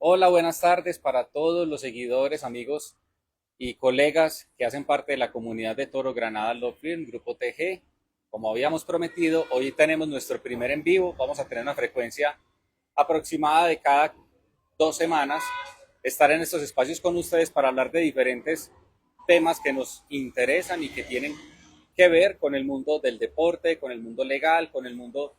Hola, buenas tardes para todos los seguidores, amigos y colegas que hacen parte de la comunidad de Toro Granada Love Film, Grupo TG. Como habíamos prometido, hoy tenemos nuestro primer en vivo. Vamos a tener una frecuencia aproximada de cada 2 semanas. Estar en estos espacios con ustedes para hablar de diferentes temas que nos interesan y que tienen que ver con el mundo del deporte, con el mundo legal, con el mundo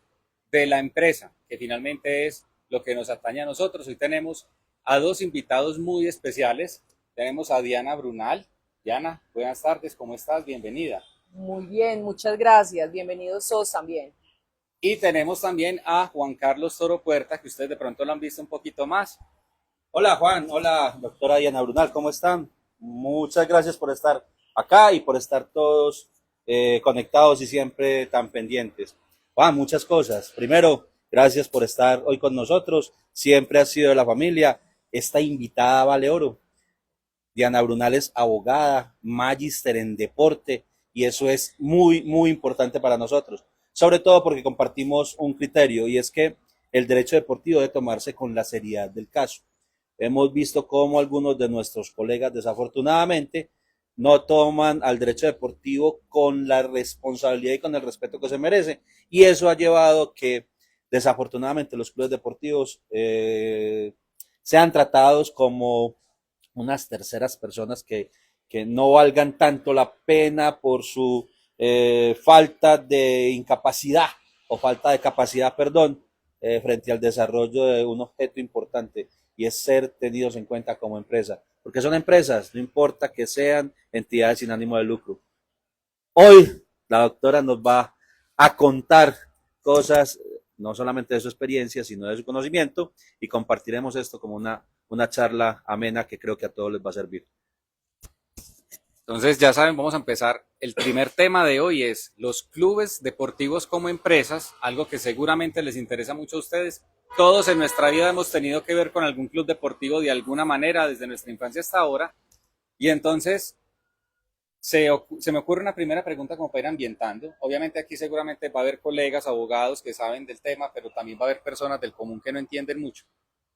de la empresa, que finalmente es lo que nos atañe a nosotros. Hoy tenemos a dos invitados muy especiales. Tenemos a Diana Brunal. Diana, buenas tardes, ¿cómo estás? Bienvenida. Muy bien, muchas gracias. Bienvenidos sos también. Y tenemos también a Juan Carlos Toro Puerta, que ustedes de pronto lo han visto un poquito más. Hola Juan, hola doctora Diana Brunal, ¿cómo están? Muchas gracias por estar acá y por estar todos conectados y siempre tan pendientes. Juan, muchas cosas. Primero, gracias por estar hoy con nosotros. Siempre has sido de la familia. Esta invitada vale oro. Diana Brunal es abogada, magíster en deporte y eso es muy, muy importante para nosotros. Sobre todo porque compartimos un criterio y es que el derecho deportivo debe tomarse con la seriedad del caso. Hemos visto cómo algunos de nuestros colegas desafortunadamente no toman al derecho deportivo con la responsabilidad y con el respeto que se merece. Y eso ha llevado que desafortunadamente los clubes deportivos sean tratados como unas terceras personas que no valgan tanto la pena por su falta de incapacidad o falta de capacidad, perdón, frente al desarrollo de un objeto importante y es ser tenidos en cuenta como empresa, porque son empresas, no importa que sean entidades sin ánimo de lucro. Hoy la doctora nos va a contar cosas, no solamente de su experiencia, sino de su conocimiento, y compartiremos esto como una charla amena que creo que a todos les va a servir. Entonces, ya saben, vamos a empezar. El primer tema de hoy es los clubes deportivos como empresas, algo que seguramente les interesa mucho a ustedes. Todos en nuestra vida hemos tenido que ver con algún club deportivo de alguna manera, desde nuestra infancia hasta ahora. Y entonces, se me ocurre una primera pregunta como para ir ambientando. Obviamente aquí seguramente va a haber colegas, abogados que saben del tema, pero también va a haber personas del común que no entienden mucho.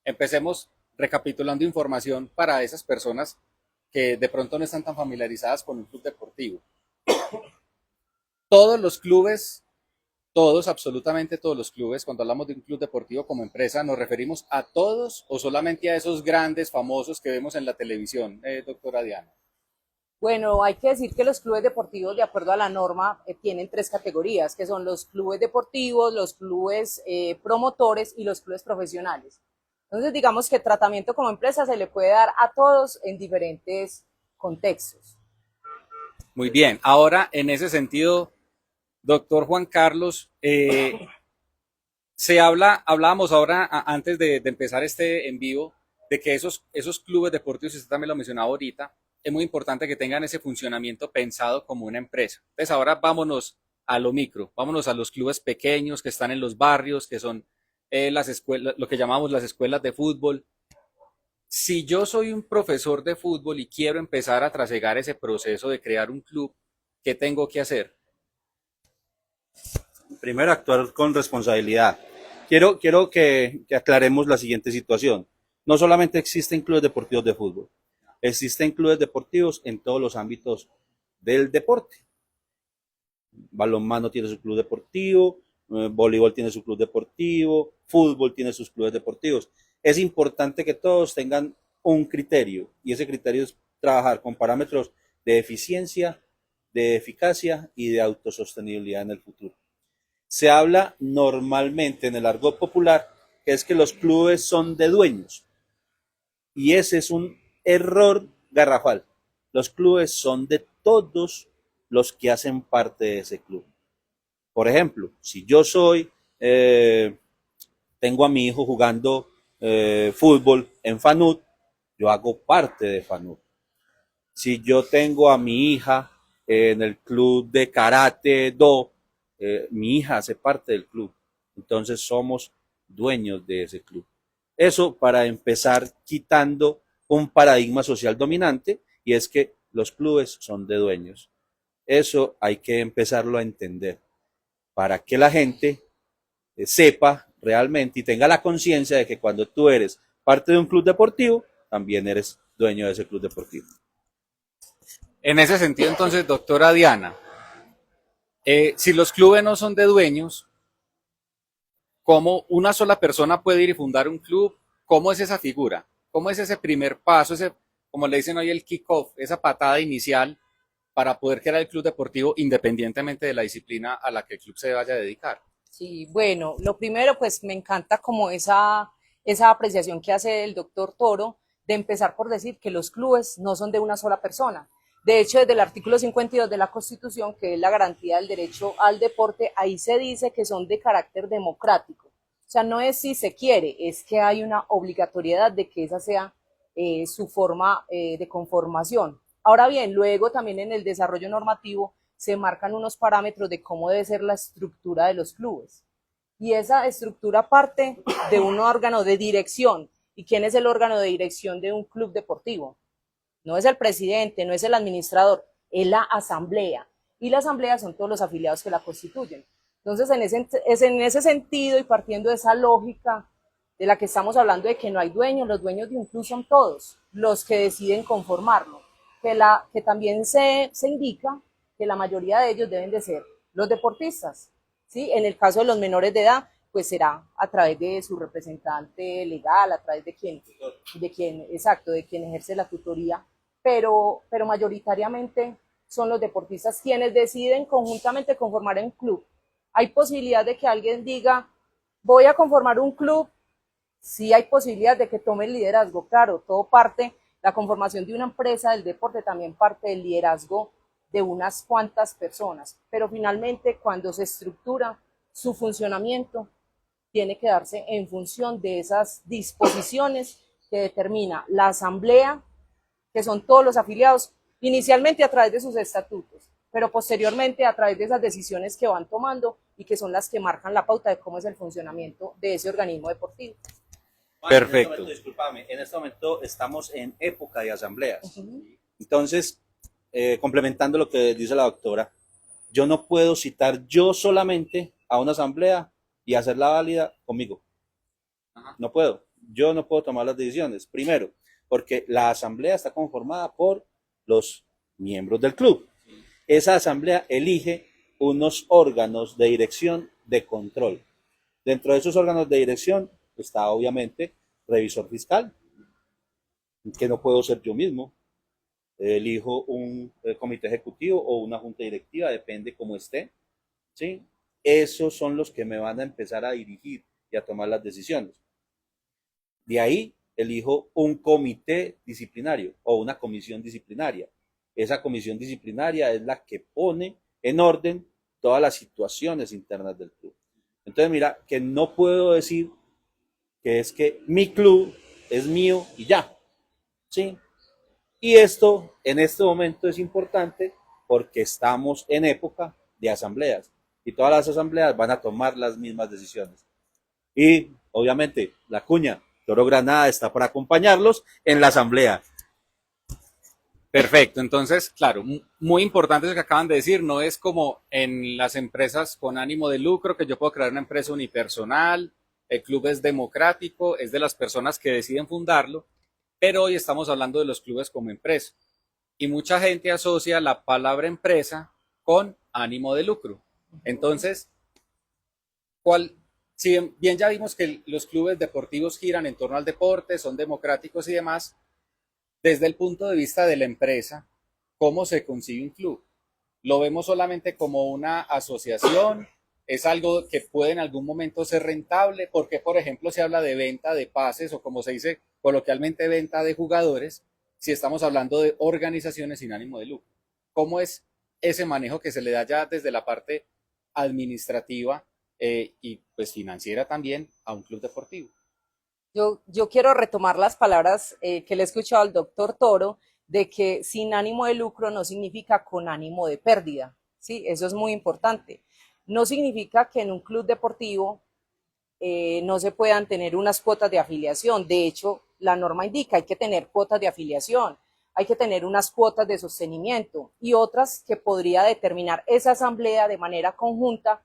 Empecemos recapitulando información para esas personas que de pronto no están tan familiarizadas con un club deportivo. Todos los clubes, todos, absolutamente todos los clubes, cuando hablamos de un club deportivo como empresa, ¿nos referimos a todos o solamente a esos grandes famosos que vemos en la televisión, doctora Diana? Bueno, hay que decir que los clubes deportivos, de acuerdo a la norma, tienen tres categorías, que son los clubes deportivos, los clubes promotores y los clubes profesionales. Entonces, digamos que el tratamiento como empresa se le puede dar a todos en diferentes contextos. Muy bien, ahora en ese sentido, doctor Juan Carlos, hablábamos ahora, antes de empezar este en vivo, de que esos clubes deportivos, y usted también lo mencionaba ahorita, es muy importante que tengan ese funcionamiento pensado como una empresa. Entonces ahora vámonos a lo micro, vámonos a los clubes pequeños que están en los barrios, que son las escuelas, lo que llamamos las escuelas de fútbol. Si yo soy un profesor de fútbol y quiero empezar a trasegar ese proceso de crear un club, ¿qué tengo que hacer? Primero, actuar con responsabilidad. Quiero que aclaremos la siguiente situación. No solamente existen clubes deportivos de fútbol, existen clubes deportivos en todos los ámbitos del deporte. Balonmano tiene su club deportivo, voleibol tiene su club deportivo, fútbol tiene sus clubes deportivos. Es importante que todos tengan un criterio y ese criterio es trabajar con parámetros de eficiencia, de eficacia y de autosostenibilidad en el futuro. Se habla normalmente en el argot popular que es que los clubes son de dueños y ese es un error garrafal. Los clubes son de todos los que hacen parte de ese club. Por ejemplo, si yo tengo a mi hijo jugando fútbol en FANUT, yo hago parte de FANUT. Si yo tengo a mi hija en el club de karate do, mi hija hace parte del club. Entonces somos dueños de ese club. Eso para empezar quitando un paradigma social dominante y es que los clubes son de dueños. Eso hay que empezarlo a entender para que la gente sepa realmente y tenga la conciencia de que cuando tú eres parte de un club deportivo, también eres dueño de ese club deportivo. En ese sentido, entonces, doctora Diana, si los clubes no son de dueños, ¿cómo una sola persona puede ir y fundar un club? ¿Cómo es esa figura? ¿Cómo es ese primer paso, ese, como le dicen hoy, el kick-off, esa patada inicial para poder crear el club deportivo independientemente de la disciplina a la que el club se vaya a dedicar? Sí, bueno, lo primero, pues me encanta como esa apreciación que hace el doctor Toro de empezar por decir que los clubes no son de una sola persona. De hecho, desde el artículo 52 de la Constitución, que es la garantía del derecho al deporte, ahí se dice que son de carácter democrático. O sea, no es si se quiere, es que hay una obligatoriedad de que esa sea su forma de conformación. Ahora bien, luego también en el desarrollo normativo se marcan unos parámetros de cómo debe ser la estructura de los clubes. Y esa estructura parte de un órgano de dirección. ¿Y quién es el órgano de dirección de un club deportivo? No es el presidente, no es el administrador, es la asamblea. Y la asamblea son todos los afiliados que la constituyen. Entonces, en ese sentido y partiendo de esa lógica de la que estamos hablando de que no hay dueños, los dueños de un club son todos los que deciden conformarlo. Que también se indica que la mayoría de ellos deben de ser los deportistas. ¿Sí? En el caso de los menores de edad, pues será a través de su representante legal, a través de quien ejerce la tutoría, pero mayoritariamente son los deportistas quienes deciden conjuntamente conformar un club. Hay posibilidad de que alguien diga, voy a conformar un club, sí hay posibilidad de que tome el liderazgo, claro, todo parte, la conformación de una empresa del deporte también parte del liderazgo de unas cuantas personas, pero finalmente cuando se estructura su funcionamiento tiene que darse en función de esas disposiciones que determina la asamblea, que son todos los afiliados, inicialmente a través de sus estatutos, pero posteriormente a través de esas decisiones que van tomando y que son las que marcan la pauta de cómo es el funcionamiento de ese organismo deportivo. Perfecto. En este momento estamos en época de asambleas. Entonces, complementando lo que dice la doctora, yo no puedo citar yo solamente a una asamblea y hacerla válida conmigo. No puedo. Yo no puedo tomar las decisiones. Primero, porque la asamblea está conformada por los miembros del club. Esa asamblea elige unos órganos de dirección de control. Dentro de esos órganos de dirección está obviamente revisor fiscal, que no puedo ser yo mismo. Elijo un comité ejecutivo o una junta directiva, depende cómo esté, ¿sí? Esos son los que me van a empezar a dirigir y a tomar las decisiones. De ahí elijo un comité disciplinario o una comisión disciplinaria. Esa comisión disciplinaria es la que pone en orden todas las situaciones internas del club. Entonces, mira, que no puedo decir que es que mi club es mío y ya, ¿sí? Y esto en este momento es importante porque estamos en época de asambleas y todas las asambleas van a tomar las mismas decisiones. Y obviamente la cuña Toro Granada está para acompañarlos en la asamblea. Perfecto, entonces, claro, muy importante lo que acaban de decir, no es como en las empresas con ánimo de lucro, que yo puedo crear una empresa unipersonal, el club es democrático, es de las personas que deciden fundarlo, pero hoy estamos hablando de los clubes como empresa. Y mucha gente asocia la palabra empresa con ánimo de lucro. Entonces, si bien ya vimos que los clubes deportivos giran en torno al deporte, son democráticos y demás, desde el punto de vista de la empresa, ¿cómo se consigue un club? ¿Lo vemos solamente como una asociación? ¿Es algo que puede en algún momento ser rentable? Porque, por ejemplo, se habla de venta de pases o como se dice coloquialmente, venta de jugadores, si estamos hablando de organizaciones sin ánimo de lucro. ¿Cómo es ese manejo que se le da ya desde la parte administrativa y pues financiera también a un club deportivo? Yo quiero retomar las palabras que le he escuchado al doctor Toro, de que sin ánimo de lucro no significa con ánimo de pérdida, ¿sí? Eso es muy importante. No significa que en un club deportivo no se puedan tener unas cuotas de afiliación. De hecho, la norma indica hay que tener cuotas de afiliación, hay que tener unas cuotas de sostenimiento y otras que podría determinar esa asamblea de manera conjunta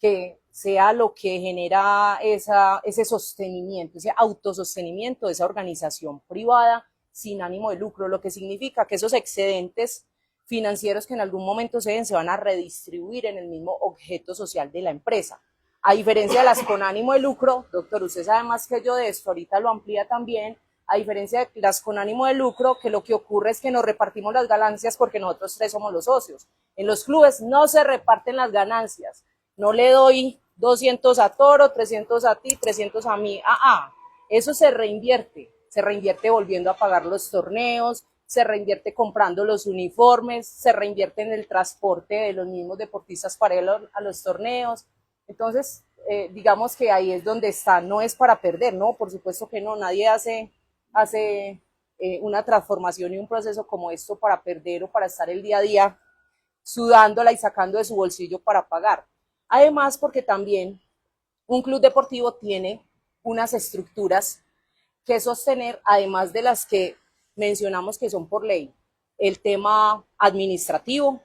que sea lo que genera ese sostenimiento, ese autosostenimiento de esa organización privada sin ánimo de lucro, lo que significa que esos excedentes financieros que en algún momento se van a redistribuir en el mismo objeto social de la empresa. A diferencia de las con ánimo de lucro, doctor, usted sabe más que yo de esto, ahorita lo amplía también, a diferencia de las con ánimo de lucro, que lo que ocurre es que nos repartimos las ganancias porque nosotros tres somos los socios. En los clubes no se reparten las ganancias, no le doy 200 a Toro, 300 a ti, 300 a mí, eso se reinvierte volviendo a pagar los torneos, se reinvierte comprando los uniformes, se reinvierte en el transporte de los mismos deportistas para ir a los torneos. Entonces, digamos que ahí es donde está, no es para perder, ¿no? Por supuesto que no, nadie hace una transformación y un proceso como esto para perder o para estar el día a día sudándola y sacando de su bolsillo para pagar. Además, porque también un club deportivo tiene unas estructuras que sostener, además de las que mencionamos que son por ley. El tema administrativo,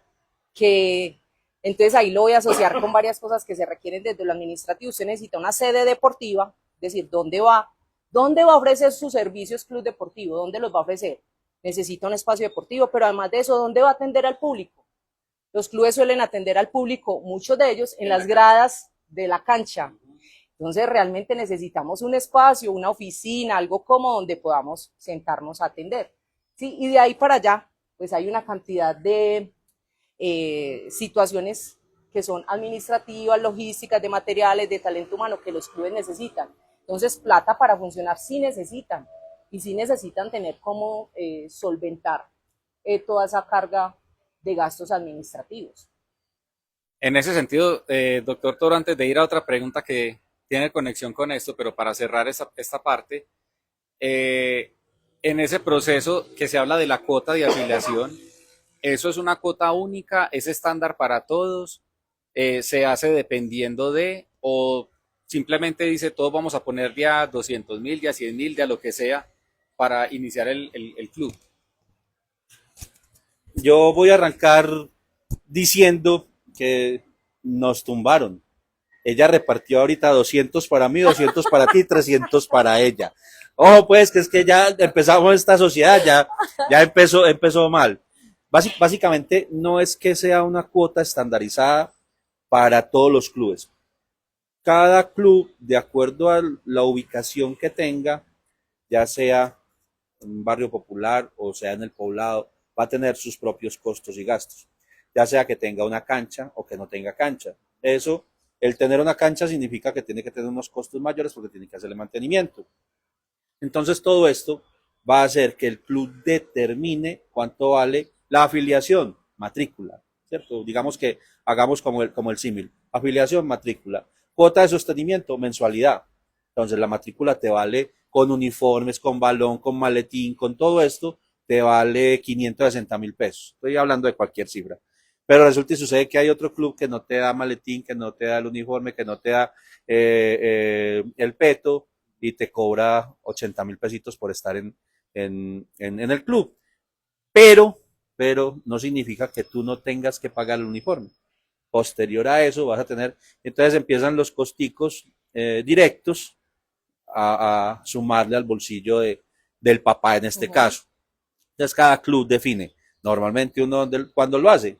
que entonces ahí lo voy a asociar con varias cosas que se requieren desde lo administrativo. Usted necesita una sede deportiva, es decir, ¿dónde va a ofrecer sus servicios club deportivo? ¿Dónde los va a ofrecer? Necesita un espacio deportivo, pero además de eso, ¿dónde va a atender al público? Los clubes suelen atender al público, muchos de ellos, en las gradas de la cancha. Entonces realmente necesitamos un espacio, una oficina, algo como donde podamos sentarnos a atender. ¿Sí? Y de ahí para allá, pues hay una cantidad de situaciones que son administrativas, logísticas, de materiales, de talento humano que los clubes necesitan. Entonces plata para funcionar sí necesitan, y sí necesitan tener cómo solventar toda esa carga de gastos administrativos. En ese sentido, doctor Toro, antes de ir a otra pregunta que tiene conexión con esto, pero para cerrar esta parte, en ese proceso que se habla de la cuota de afiliación, ¿eso es una cuota única? ¿Es estándar para todos? ¿Se hace dependiendo de, o simplemente dice todos vamos a poner ya 200.000, ya 100.000, ya lo que sea, para iniciar el club? Yo voy a arrancar diciendo que nos tumbaron. Ella repartió ahorita 200 para mí, 200 para ti, 300 para ella. Ojo, pues, que es que ya empezamos esta sociedad, ya empezó mal. Básicamente, no es que sea una cuota estandarizada para todos los clubes. Cada club, de acuerdo a la ubicación que tenga, ya sea en un barrio popular o sea en el poblado, va a tener sus propios costos y gastos, ya sea que tenga una cancha o que no tenga cancha. Eso, el tener una cancha significa que tiene que tener unos costos mayores porque tiene que hacerle mantenimiento. Entonces todo esto va a hacer que el club determine cuánto vale la afiliación, matrícula, ¿cierto? Digamos que hagamos como el símil, afiliación, matrícula, cuota de sostenimiento, mensualidad. Entonces la matrícula te vale con uniformes, con balón, con maletín, con todo esto, te vale 560.000 pesos. Estoy hablando de cualquier cifra. Pero resulta y sucede que hay otro club que no te da maletín, que no te da el uniforme, que no te da el peto y te cobra 80.000 pesitos por estar en el club. Pero no significa que tú no tengas que pagar el uniforme. Posterior a eso vas a tener, entonces empiezan los costicos directos a sumarle al bolsillo del papá en este caso. Entonces cada club define. Normalmente uno cuando lo hace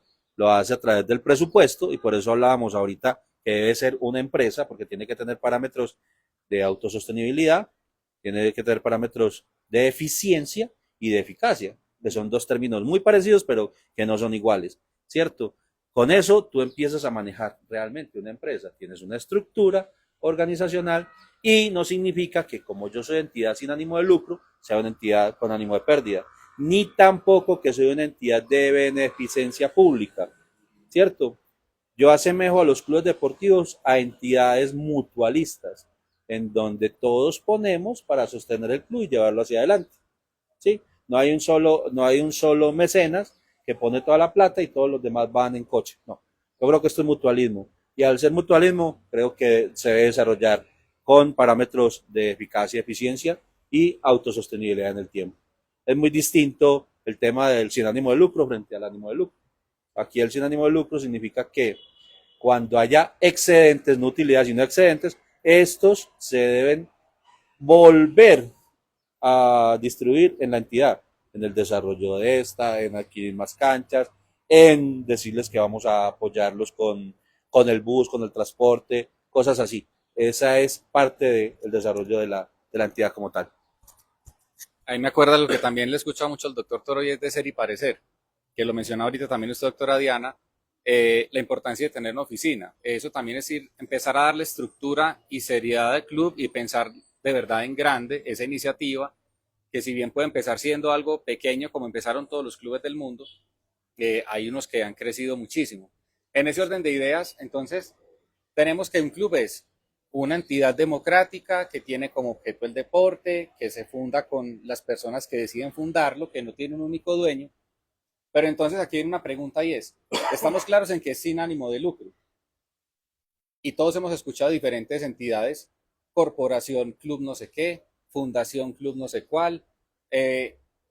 a través del presupuesto y por eso hablábamos ahorita que debe ser una empresa porque tiene que tener parámetros de autosostenibilidad, tiene que tener parámetros de eficiencia y de eficacia, que son dos términos muy parecidos pero que no son iguales, ¿cierto? Con eso tú empiezas a manejar realmente una empresa, tienes una estructura organizacional y no significa que como yo soy entidad sin ánimo de lucro, sea una entidad con ánimo de pérdida, ni tampoco que soy una entidad de beneficencia pública, ¿cierto? Yo asemejo a los clubes deportivos a entidades mutualistas, en donde todos ponemos para sostener el club y llevarlo hacia adelante, ¿sí? No hay un solo mecenas que pone toda la plata y todos los demás van en coche, no. Yo creo que esto es mutualismo y al ser mutualismo creo que se debe desarrollar con parámetros de eficacia, eficiencia y autosostenibilidad en el tiempo. Es muy distinto el tema del sin ánimo de lucro frente al ánimo de lucro. Aquí el sin ánimo de lucro significa que cuando haya excedentes, no utilidades, sino excedentes, estos se deben volver a distribuir en la entidad, en el desarrollo de esta, en adquirir más canchas, en decirles que vamos a apoyarlos con el bus, con el transporte, cosas así. Esa es parte del desarrollo de la entidad como tal. Ahí me acuerda lo que también le escucha mucho al doctor Toro y es de ser y parecer, que lo menciona ahorita también usted, doctora Diana, la importancia de tener una oficina. Eso también es ir, empezar a darle estructura y seriedad al club y pensar de verdad en grande esa iniciativa, que si bien puede empezar siendo algo pequeño, como empezaron todos los clubes del mundo, hay unos que han crecido muchísimo. En ese orden de ideas, entonces, tenemos que un club es una entidad democrática que tiene como objeto el deporte, que se funda con las personas que deciden fundarlo, que no tiene un único dueño. Pero entonces aquí viene una pregunta y es, estamos claros en que es sin ánimo de lucro. Y todos hemos escuchado diferentes entidades, corporación, club no sé qué, fundación, club no sé cuál.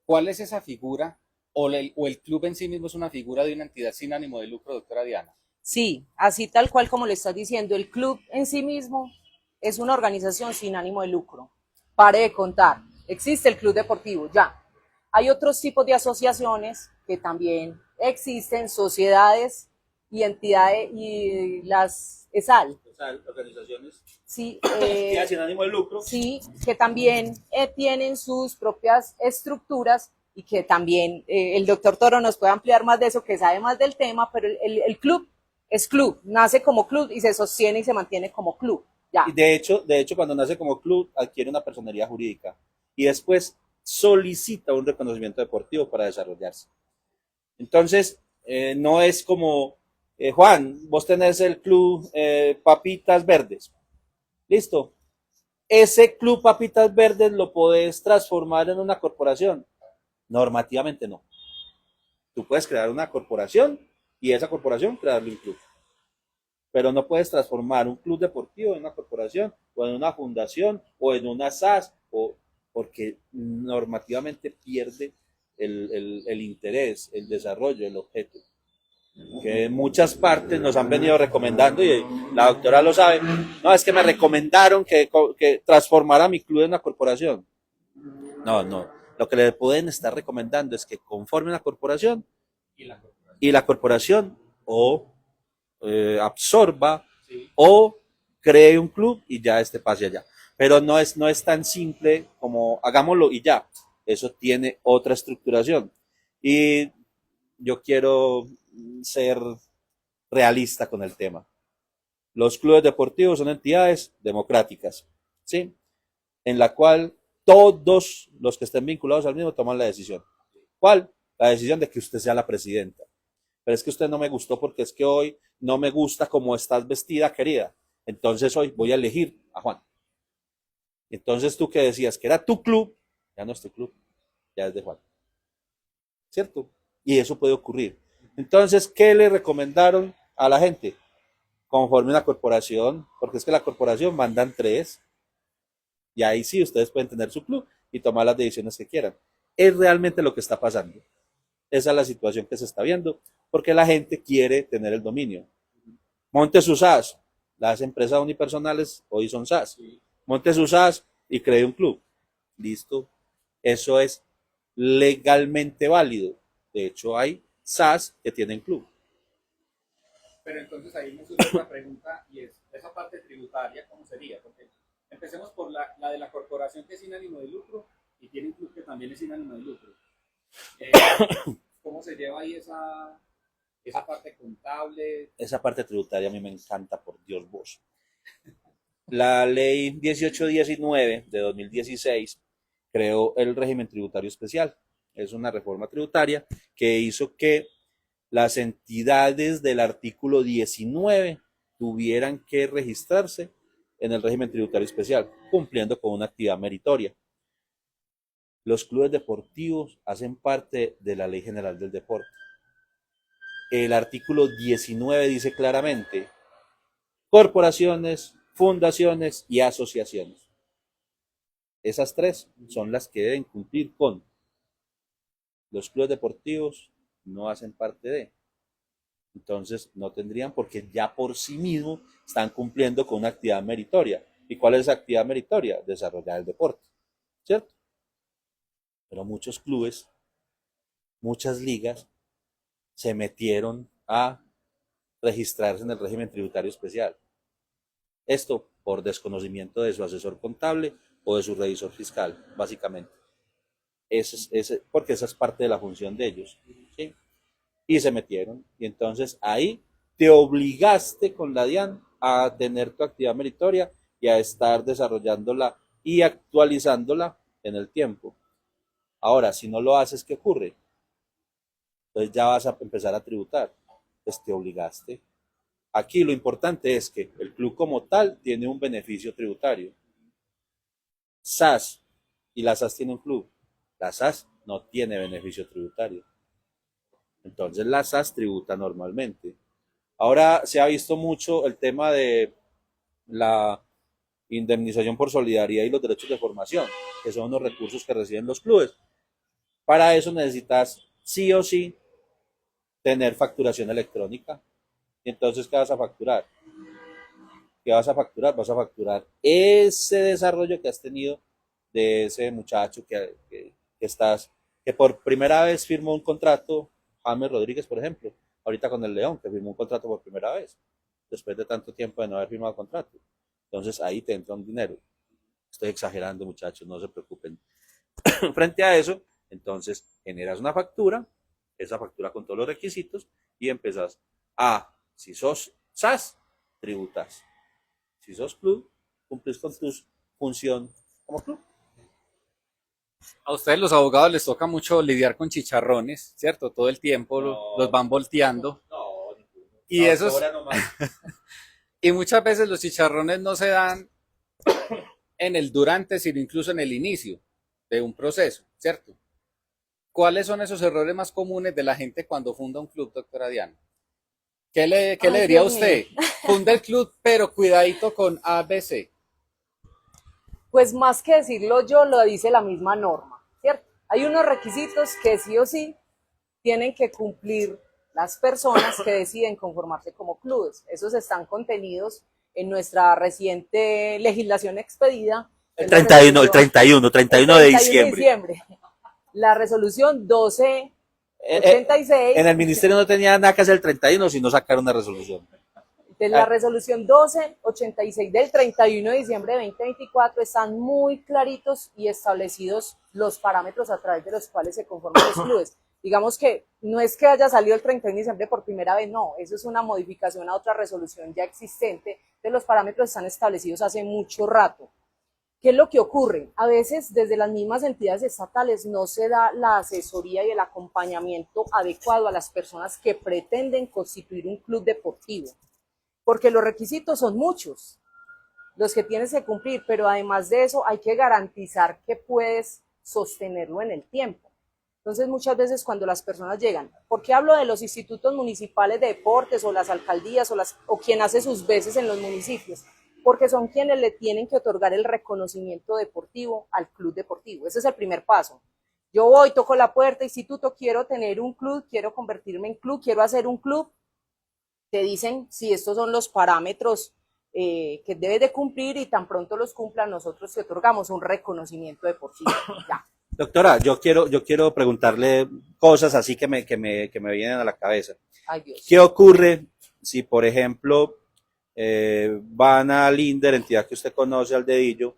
¿Cuál es esa figura? O el club en sí mismo es una figura de una entidad sin ánimo de lucro, doctora Diana. Sí, así tal cual como le estás diciendo, el club en sí mismo es una organización sin ánimo de lucro. Pare de contar, existe el club deportivo, ya. Hay otros tipos de asociaciones que también existen, sociedades y entidades, y las ESAL, O sea, organizaciones sí, que hacen ánimo de lucro. sí, que también tienen sus propias estructuras y que también el doctor Toro nos puede ampliar más de eso, que sabe más del tema, pero el club es club, nace como club y se sostiene y se mantiene como club. Ya. Y de hecho, cuando nace como club, adquiere una personería jurídica y después solicita un reconocimiento deportivo para desarrollarse. Entonces, no es como, Juan, vos tenés el club Papitas Verdes. Listo. Ese club Papitas Verdes lo podés transformar en una corporación. Normativamente no. Tú puedes crear una corporación y esa corporación crearle un club. Pero no puedes transformar un club deportivo en una corporación o en una fundación o en una SAS porque normativamente pierde el interés, el desarrollo, el objeto. Que en muchas partes nos han venido recomendando y la doctora lo sabe. No, es que me recomendaron que transformara mi club en una corporación. No, no. Lo que le pueden estar recomendando es que conforme una corporación y la corporación o absorba sí, o cree un club y ya este pase allá. Pero no es tan simple como hagámoslo y ya. Eso tiene otra estructuración. Y yo quiero ser realista con el tema. Los clubes deportivos son entidades democráticas, ¿sí? En la cual todos los que estén vinculados al mismo toman la decisión. ¿Cuál? La decisión de que usted sea la presidenta. Pero es que usted no me gustó porque es que hoy no me gusta cómo estás vestida, querida. Entonces hoy voy a elegir a Juan. Entonces tú que decías que era tu club, ya no es tu club, ya es de Juan. ¿Cierto? Y eso puede ocurrir. Entonces, ¿qué le recomendaron a la gente? Conforme una corporación, porque es que la corporación mandan tres, y ahí sí ustedes pueden tener su club y tomar las decisiones que quieran. Es realmente lo que está pasando. Esa es la situación que se está viendo, porque la gente quiere tener el dominio. Monte su SAS. Las empresas unipersonales hoy son SAS. Monte su SAS y cree un club. Listo. Eso es legalmente válido. De hecho, hay SAS que tienen club. Pero entonces ahí me surge otra pregunta y es, esa parte tributaria, ¿cómo sería? Porque empecemos por la de la corporación que es sin ánimo de lucro y tiene un club que también es sin ánimo de lucro. Eh, ¿Cómo se lleva ahí esa parte contable? Esa parte tributaria a mí me encanta, por Dios vos. La ley 1819 de 2016 creó el régimen tributario especial. Es una reforma tributaria que hizo que las entidades del artículo 19 tuvieran que registrarse en el régimen tributario especial, cumpliendo con una actividad meritoria. Los clubes deportivos hacen parte de la Ley General del Deporte. El artículo 19 dice claramente corporaciones, fundaciones y asociaciones. Esas tres son las que deben cumplir con. Los clubes deportivos no hacen parte de. Entonces no tendrían porque ya por sí mismos están cumpliendo con una actividad meritoria. ¿Y cuál es esa actividad meritoria? Desarrollar el deporte, ¿cierto? Pero muchos clubes, muchas ligas se metieron a registrarse en el régimen tributario especial. Esto por desconocimiento de su asesor contable o de su revisor fiscal, básicamente. Porque esa es parte de la función de ellos, ¿sí? Y se metieron. Y entonces ahí te obligaste con la DIAN a tener tu actividad meritoria y a estar desarrollándola y actualizándola en el tiempo. Ahora, si no lo haces, ¿qué ocurre? Entonces ya vas a empezar a tributar. Pues te obligaste. Aquí lo importante es que el club como tal tiene un beneficio tributario. SAS y la SAS tiene un club. La SAS no tiene beneficio tributario. Entonces la SAS tributa normalmente. Ahora se ha visto mucho el tema de la indemnización por solidaridad y los derechos de formación, que son los recursos que reciben los clubes. Para eso necesitas sí o sí tener facturación electrónica. Y entonces, ¿qué vas a facturar? ¿Qué vas a facturar? Vas a facturar ese desarrollo que has tenido de ese muchacho que por primera vez firmó un contrato, James Rodríguez, por ejemplo, ahorita con el León, que firmó un contrato por primera vez, después de tanto tiempo de no haber firmado contrato. Entonces ahí te entra un dinero. Estoy exagerando, muchachos, no se preocupen. Frente a eso, entonces generas una factura, esa factura con todos los requisitos, y empezás a, si sos SAS, tributas. Si sos club, cumplís con tu función como club. A ustedes los abogados les toca mucho lidiar con chicharrones, ¿cierto? Todo el tiempo los van volteando. No, Y no, esos, y muchas veces los chicharrones no se dan en el durante, sino incluso en el inicio de un proceso, ¿cierto? ¿Cuáles son esos errores más comunes de la gente cuando funda un club, doctora Diana? ¿Qué le diría a usted? Funda el club, pero cuidadito con ABC. Pues más que decirlo yo, lo dice la misma norma, ¿cierto? Hay unos requisitos que sí o sí tienen que cumplir las personas que deciden conformarse como clubes. Esos están contenidos en nuestra reciente legislación expedida. El 31 de diciembre. La resolución 1286. En el ministerio no tenía nada que hacer el 31, sino sacar una resolución. De la resolución 1286 del 31 de diciembre de 2024 están muy claritos y establecidos los parámetros a través de los cuales se conforman los clubes. Digamos que no es que haya salido el 31 de diciembre por primera vez, no, eso es una modificación a otra resolución ya existente, de los parámetros están establecidos hace mucho rato. ¿Qué es lo que ocurre? A veces desde las mismas entidades estatales no se da la asesoría y el acompañamiento adecuado a las personas que pretenden constituir un club deportivo, porque los requisitos son muchos, los que tienes que cumplir, pero además de eso hay que garantizar que puedes sostenerlo en el tiempo. Entonces muchas veces cuando las personas llegan, ¿por qué hablo de los institutos municipales de deportes o las alcaldías o quien hace sus veces en los municipios? Porque son quienes le tienen que otorgar el reconocimiento deportivo al club deportivo. Ese es el primer paso. Yo voy, toco la puerta, instituto, quiero tener un club, quiero convertirme en club, quiero hacer un club. Te dicen si estos son los parámetros que debes de cumplir y tan pronto los cumplan, nosotros te otorgamos un reconocimiento deportivo. Ya. Doctora, yo quiero preguntarle cosas así que me vienen a la cabeza. Ay, Dios. ¿Qué ocurre si, por ejemplo, van al INDER, entidad que usted conoce, al dedillo,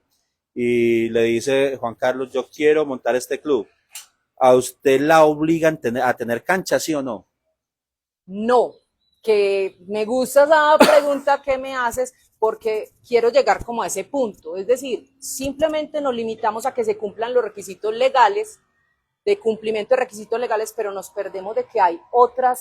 y le dice, Juan Carlos, yo quiero montar este club? ¿A usted la obligan a tener cancha, sí o no? No, que me gusta esa pregunta que me haces porque quiero llegar como a ese punto. Es decir, simplemente nos limitamos a que se cumplan los requisitos legales, de cumplimiento de requisitos legales, pero nos perdemos de que hay otras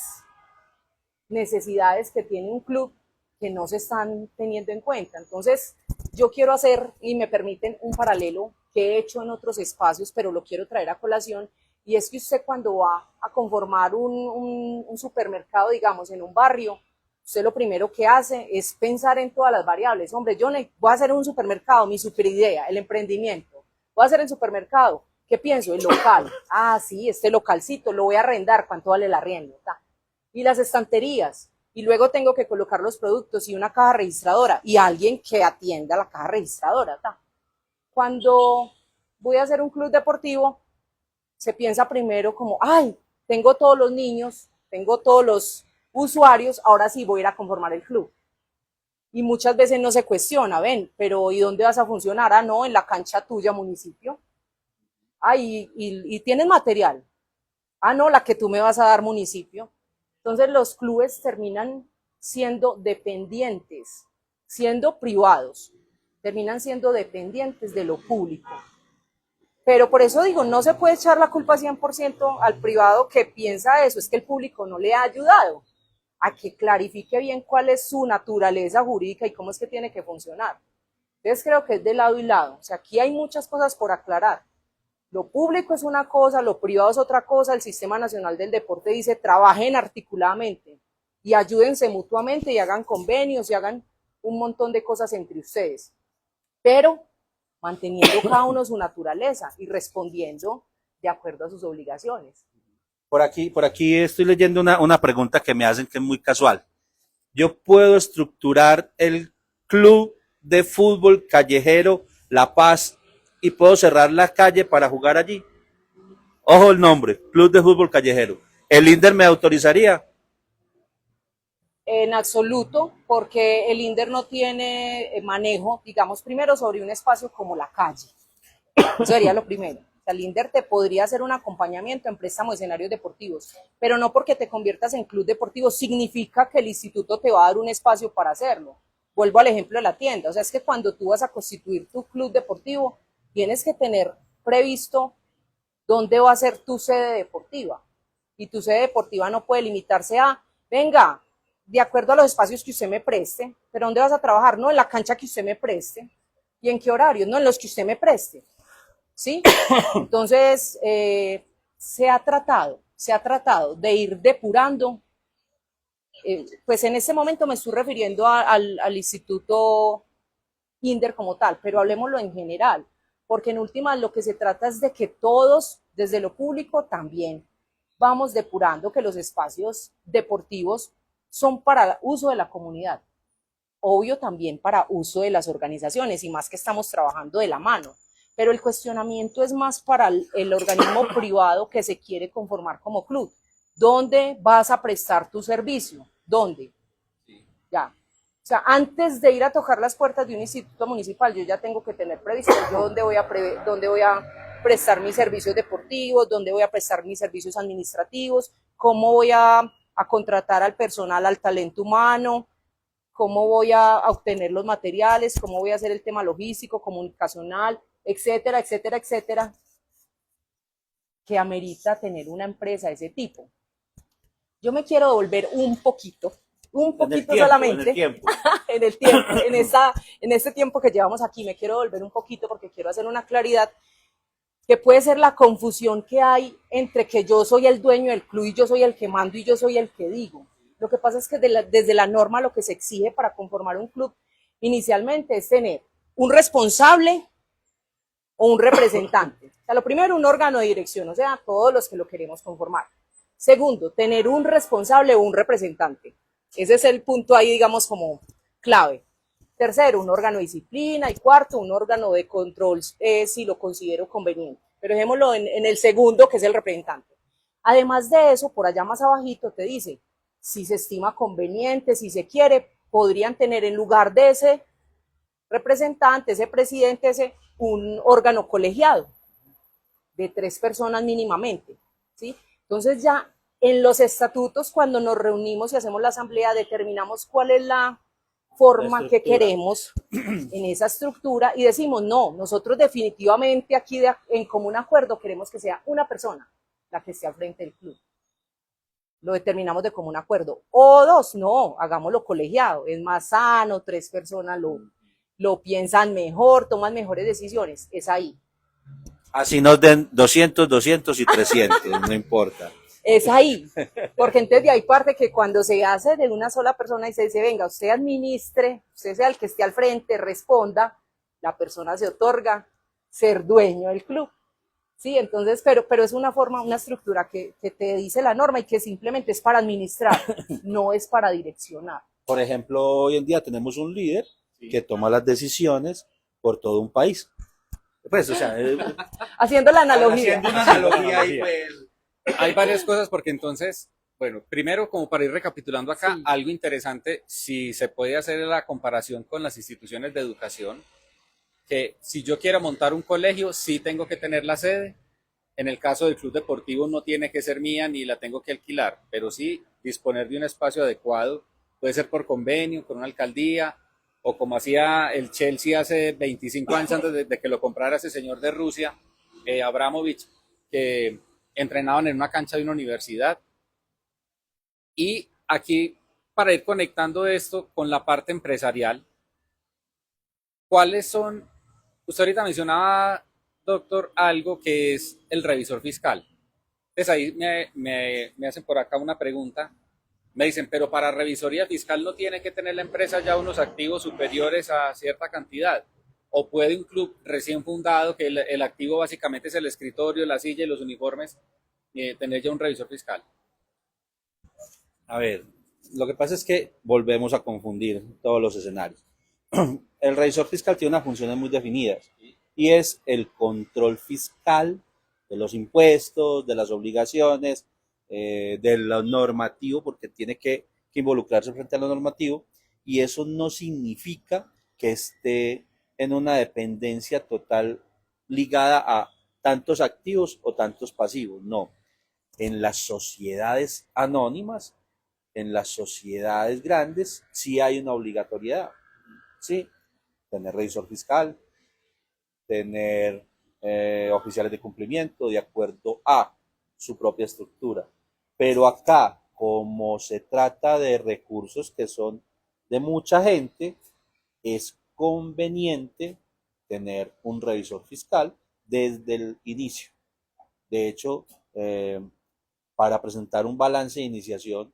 necesidades que tiene un club que no se están teniendo en cuenta. Entonces, yo quiero hacer, y me permiten, un paralelo que he hecho en otros espacios, pero lo quiero traer a colación, y es que usted cuando va a conformar un supermercado, digamos, en un barrio, usted lo primero que hace es pensar en todas las variables. Hombre, yo voy a hacer un supermercado, mi superidea, el emprendimiento. Voy a hacer el supermercado. ¿Qué pienso? El local. Ah, sí, este localcito, lo voy a arrendar. ¿Cuánto vale el arriendo? y las estanterías, y luego tengo que colocar los productos y una caja registradora y alguien que atienda la caja registradora. ¿tá? Cuando voy a hacer un club deportivo, se piensa primero como, ay, tengo todos los niños, tengo todos los usuarios, ahora sí voy a ir a conformar el club. Y muchas veces no se cuestiona, ven, pero ¿y dónde vas a funcionar? Ah, no, en la cancha tuya, municipio. Ah, y tienes material. Ah, no, la que tú me vas a dar, municipio. Entonces los clubes terminan siendo dependientes, siendo privados, terminan siendo dependientes de lo público. Pero por eso digo, no se puede echar la culpa 100% al privado que piensa eso, es que el público no le ha ayudado a que clarifique bien cuál es su naturaleza jurídica y cómo es que tiene que funcionar. Entonces creo que es de lado y lado, o sea, aquí hay muchas cosas por aclarar. Lo público es una cosa, lo privado es otra cosa, el Sistema Nacional del Deporte dice trabajen articuladamente y ayúdense mutuamente y hagan convenios y hagan un montón de cosas entre ustedes, pero manteniendo cada uno su naturaleza y respondiendo de acuerdo a sus obligaciones. Por aquí estoy leyendo una pregunta que me hacen que es muy casual. ¿Yo puedo estructurar el club de fútbol callejero La Paz y puedo cerrar la calle para jugar allí? Ojo el nombre, Club de Fútbol Callejero. ¿El INDER me autorizaría? En absoluto, porque el INDER no tiene manejo, digamos, primero sobre un espacio como la calle. Eso sería lo primero. O sea, el INDER te podría hacer un acompañamiento en préstamo de escenarios deportivos, pero no porque te conviertas en club deportivo significa que el instituto te va a dar un espacio para hacerlo. Vuelvo al ejemplo de la tienda. O sea, es que cuando tú vas a constituir tu club deportivo, tienes que tener previsto dónde va a ser tu sede deportiva. Y tu sede deportiva no puede limitarse a, venga, de acuerdo a los espacios que usted me preste, pero ¿dónde vas a trabajar? No, en la cancha que usted me preste. ¿Y en qué horarios? No, en los que usted me preste. ¿Sí? Entonces, se ha tratado de ir depurando. Pues en este momento me estoy refiriendo al Instituto INDER como tal, pero hablemoslo en general, porque en últimas lo que se trata es de que todos, desde lo público también, vamos depurando que los espacios deportivos son para uso de la comunidad, obvio también para uso de las organizaciones y más que estamos trabajando de la mano, pero el cuestionamiento es más para el organismo privado que se quiere conformar como club. ¿Dónde vas a prestar tu servicio? ¿Dónde? Ya. O sea, antes de ir a tocar las puertas de un instituto municipal, yo ya tengo que tener previsto yo dónde voy a prestar mis servicios deportivos, dónde voy a prestar mis servicios administrativos, cómo voy a contratar al personal, al talento humano, cómo voy a obtener los materiales, cómo voy a hacer el tema logístico, comunicacional, etcétera, etcétera, etcétera, que amerita tener una empresa de ese tipo. Yo me quiero devolver un poquito solamente, en el tiempo, en este tiempo que llevamos aquí, me quiero volver un poquito porque quiero hacer una claridad que puede ser la confusión que hay entre que yo soy el dueño del club y yo soy el que mando y yo soy el que digo. Lo que pasa es que desde la norma lo que se exige para conformar un club inicialmente es tener un responsable o un representante. O sea, lo primero, un órgano de dirección, o sea, todos los que lo queremos conformar. Segundo, tener un responsable o un representante. Ese es el punto ahí, digamos, como clave. Tercero, un órgano de disciplina. Y cuarto, un órgano de control, si lo considero conveniente. Pero dejémoslo en el segundo, que es el representante. Además de eso, por allá más abajito te dice, si se estima conveniente, si se quiere, podrían tener en lugar de ese representante, ese presidente, un órgano colegiado de 3 personas mínimamente, ¿sí? Entonces ya en los estatutos, cuando nos reunimos y hacemos la asamblea, determinamos cuál es la forma que queremos en esa estructura y decimos, no, nosotros definitivamente aquí en común acuerdo queremos que sea una persona la que esté al frente del club. Lo determinamos de común acuerdo. O 2, no, hagámoslo colegiado, es más sano, 3 personas lo piensan mejor, toman mejores decisiones, es ahí. Así nos den 200, 200 y 300, no importa. Es ahí, porque entonces de ahí parte que cuando se hace de una sola persona y se dice, venga, usted administre, usted sea el que esté al frente, responda, la persona se otorga ser dueño del club. Sí, entonces, pero es una forma, una estructura que te dice la norma y que simplemente es para administrar, no es para direccionar. Por ejemplo, hoy en día tenemos un líder Sí. que toma las decisiones por todo un país. Pues, o sea, Haciendo la analogía. haciendo una analogía ahí, pues. Hay varias cosas porque entonces, bueno, primero como para ir recapitulando acá, Sí. algo interesante, si se puede hacer la comparación con las instituciones de educación, que si yo quiero montar un colegio, sí tengo que tener la sede. En el caso del club deportivo no tiene que ser mía ni la tengo que alquilar, pero sí disponer de un espacio adecuado, puede ser por convenio, con una alcaldía, o como hacía el Chelsea hace 25 años antes de que lo comprara ese señor de Rusia, Abramovich, que entrenaban en una cancha de una universidad. Y aquí, para ir conectando esto con la parte empresarial, ¿cuáles son? Usted ahorita mencionaba, doctor, algo que es el revisor fiscal. Entonces ahí me hacen por acá una pregunta. Me dicen, pero para revisoría fiscal no tiene que tener la empresa ya unos activos superiores a cierta cantidad. O puede un club recién fundado, que el activo básicamente es el escritorio, la silla y los uniformes, tener ya un revisor fiscal. A ver, lo que pasa es que volvemos a confundir todos los escenarios. El revisor fiscal tiene unas funciones muy definidas y es el control fiscal de los impuestos, de las obligaciones, de lo normativo, porque tiene que involucrarse frente a lo normativo, y eso no significa que esté en una dependencia total ligada a tantos activos o tantos pasivos, no. En las sociedades anónimas, en las sociedades grandes, sí hay una obligatoriedad, ¿sí? Tener revisor fiscal, tener oficiales de cumplimiento de acuerdo a su propia estructura. Pero acá, como se trata de recursos que son de mucha gente, es conveniente tener un revisor fiscal desde el inicio. De hecho, para presentar un balance de iniciación,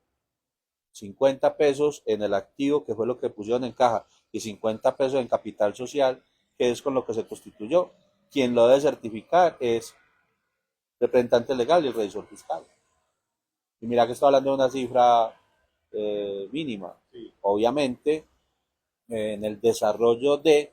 50 pesos en el activo, que fue lo que pusieron en caja, y 50 pesos en capital social, que es con lo que se constituyó. Quien lo debe certificar es el representante legal y el revisor fiscal. Y mira que estoy hablando de una cifra mínima. Sí. Obviamente, en el desarrollo de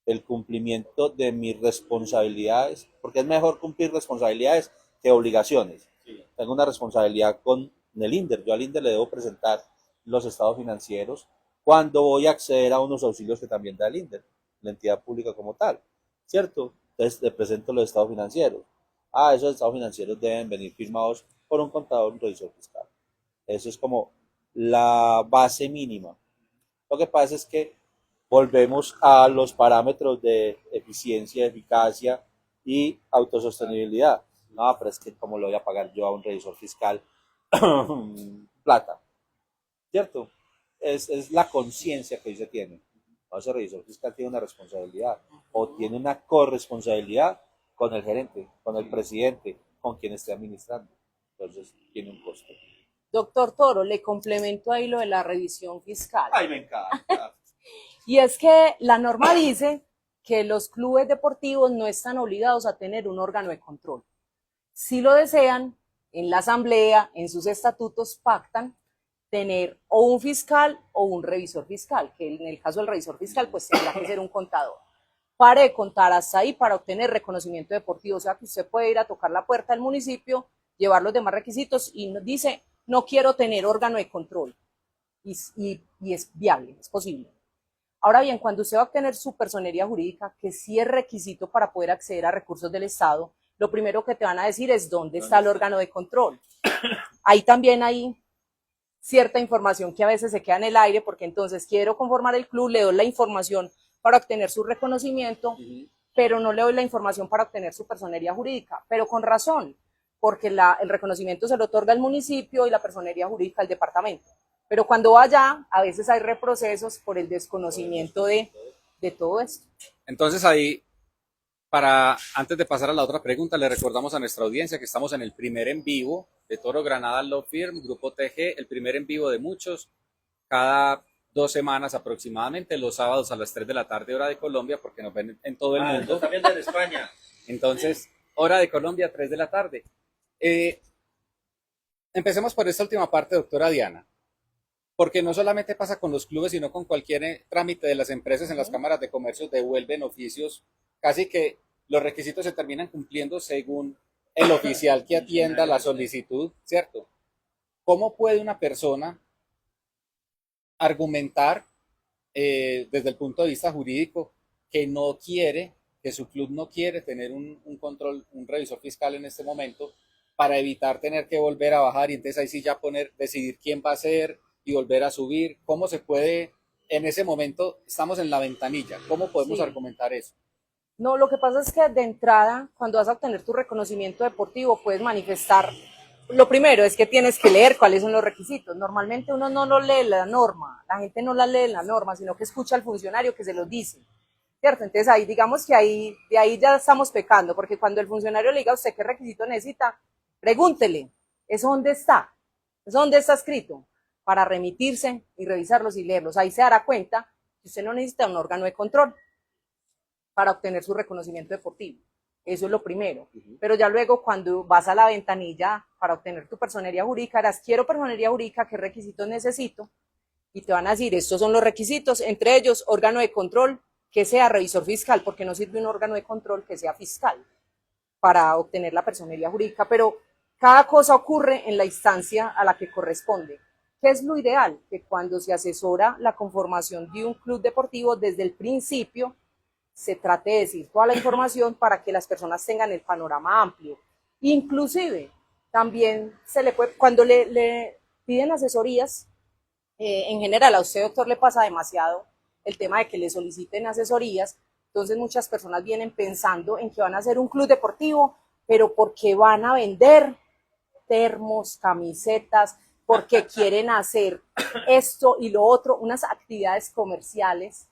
el cumplimiento de mis responsabilidades, porque es mejor cumplir responsabilidades que obligaciones. Sí. Tengo una responsabilidad con el INDER. Yo al INDER le debo presentar los estados financieros cuando voy a acceder a unos auxilios que también da el INDER, la entidad pública como tal, ¿cierto? Entonces le presento los estados financieros. Esos estados financieros deben venir firmados por un contador, un revisor fiscal. Eso es como la base mínima. Lo que pasa es que volvemos a los parámetros de eficiencia, eficacia y autosostenibilidad. No, pero es que ¿cómo lo voy a pagar yo a un revisor fiscal plata? ¿Cierto? Es la conciencia que hoy se tiene. Ese revisor fiscal tiene una responsabilidad o tiene una corresponsabilidad con el gerente, con el presidente, con quien esté administrando. Entonces tiene un costo. Doctor Toro, le complemento ahí lo de la revisión fiscal. ¡Ay, me encanta! Y es que la norma dice que los clubes deportivos no están obligados a tener un órgano de control. Si lo desean, en la asamblea, en sus estatutos, pactan tener o un fiscal o un revisor fiscal, que en el caso del revisor fiscal, pues tendrá que ser un contador. Pare de contar hasta ahí para obtener reconocimiento deportivo. O sea que usted puede ir a tocar la puerta del municipio, llevar los demás requisitos y dice, no quiero tener órgano de control. Y es viable, es posible. Ahora bien, cuando usted va a obtener su personería jurídica, que sí es requisito para poder acceder a recursos del Estado, lo primero que te van a decir es dónde está el órgano de control. Ahí también hay cierta información que a veces se queda en el aire, porque entonces quiero conformar el club, le doy la información para obtener su reconocimiento, pero no le doy la información para obtener su personería jurídica, pero con razón, porque el reconocimiento se lo otorga el municipio y la personería jurídica al departamento. Pero cuando va allá, a veces hay reprocesos por el desconocimiento de todo esto. Entonces ahí, antes de pasar a la otra pregunta, le recordamos a nuestra audiencia que estamos en el primer en vivo de Toro Granada Law Firm, Grupo TG, el primer en vivo de muchos, cada 2 semanas aproximadamente, los sábados a las 3 de la tarde, hora de Colombia, porque nos ven en todo el mundo. También en España. Entonces, hora de Colombia, 3 de la tarde. Empecemos por esta última parte, doctora Diana, porque no solamente pasa con los clubes, sino con cualquier trámite de las empresas en las cámaras de comercio, devuelven oficios, casi que los requisitos se terminan cumpliendo según el oficial que atienda la solicitud, ¿cierto? ¿Cómo puede una persona argumentar desde el punto de vista jurídico que no quiere, que su club no quiere tener un control, un revisor fiscal en este momento, para evitar tener que volver a bajar y entonces ahí sí ya decidir quién va a ser y volver a subir? ¿Cómo se puede, en ese momento, estamos en la ventanilla, cómo podemos Sí. argumentar eso? No, lo que pasa es que de entrada, cuando vas a obtener tu reconocimiento deportivo, puedes manifestar, lo primero es que tienes que leer cuáles son los requisitos. Normalmente uno no lo lee la norma, la gente no la lee la norma, sino que escucha al funcionario que se los dice, ¿cierto? Entonces ahí, digamos que de ahí ya estamos pecando, porque cuando el funcionario le diga a usted qué requisito necesita, pregúntele, ¿eso dónde está? ¿Eso dónde está escrito? Para remitirse y revisarlos y leerlos. Ahí se dará cuenta que usted no necesita un órgano de control para obtener su reconocimiento deportivo. Eso es lo primero. Pero ya luego, cuando vas a la ventanilla para obtener tu personería jurídica, harás, quiero personería jurídica, ¿qué requisitos necesito? Y te van a decir, estos son los requisitos, entre ellos, órgano de control, que sea revisor fiscal, porque no sirve un órgano de control que sea fiscal para obtener la personería jurídica, pero cada cosa ocurre en la instancia a la que corresponde. ¿Qué es lo ideal? Que cuando se asesora la conformación de un club deportivo, desde el principio se trate de decir toda la información para que las personas tengan el panorama amplio. Inclusive, también se le puede, cuando le piden asesorías, en general a usted, doctor, le pasa demasiado el tema de que le soliciten asesorías. Entonces muchas personas vienen pensando en que van a hacer un club deportivo, pero porque van a vender termos, camisetas, porque quieren hacer esto y lo otro, unas actividades comerciales,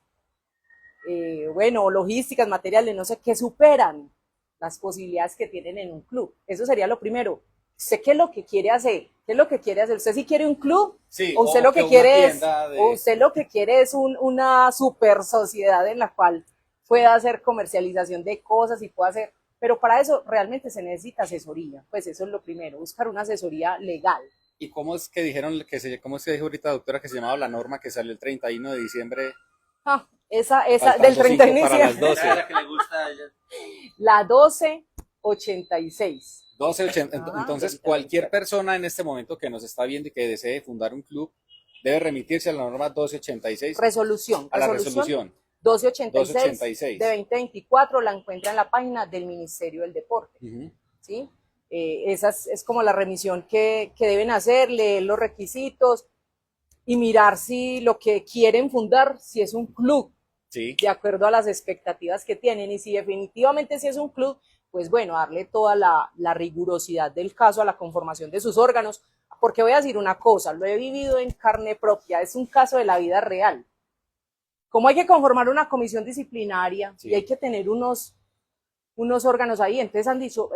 bueno, logísticas, materiales, no sé, que superan las posibilidades que tienen en un club. Eso sería lo primero. ¿Usted qué es lo que quiere hacer? ¿Qué es lo que quiere hacer? ¿Usted sí quiere un club? Sí, ¿O usted o lo que que una quiere es, tienda o de... usted lo que quiere es una super sociedad en la cual pueda hacer comercialización de cosas y pueda hacer, pero para eso realmente se necesita asesoría, pues eso es lo primero, buscar una asesoría legal. ¿Y cómo es que dijeron, cómo es que dijo ahorita, doctora, que se llamaba la norma que salió el 31 de diciembre, Esa del faltando 30 de 5 para las diciembre, 12? La que le gusta a ella. la 1286. 1280. Entonces, Ahorita cualquier recuerdo. persona en este momento que nos está viendo y que desee fundar un club debe remitirse a la norma 1286, Resolución, a la resolución resolución 1286 de 1286. 2024, la encuentra en la página del Ministerio del Deporte. Ujú. ¿Sí? Esa es como la remisión que deben hacer, leer los requisitos y mirar si lo que quieren fundar, si es un club, Sí. de acuerdo a las expectativas que tienen, y si definitivamente si es un club, pues bueno, darle toda la rigurosidad del caso a la conformación de sus órganos, porque voy a decir una cosa, lo he vivido en carne propia, es un caso de la vida real. Cómo hay que conformar una comisión disciplinaria Sí. y hay que tener unos órganos ahí. Entonces han dicho,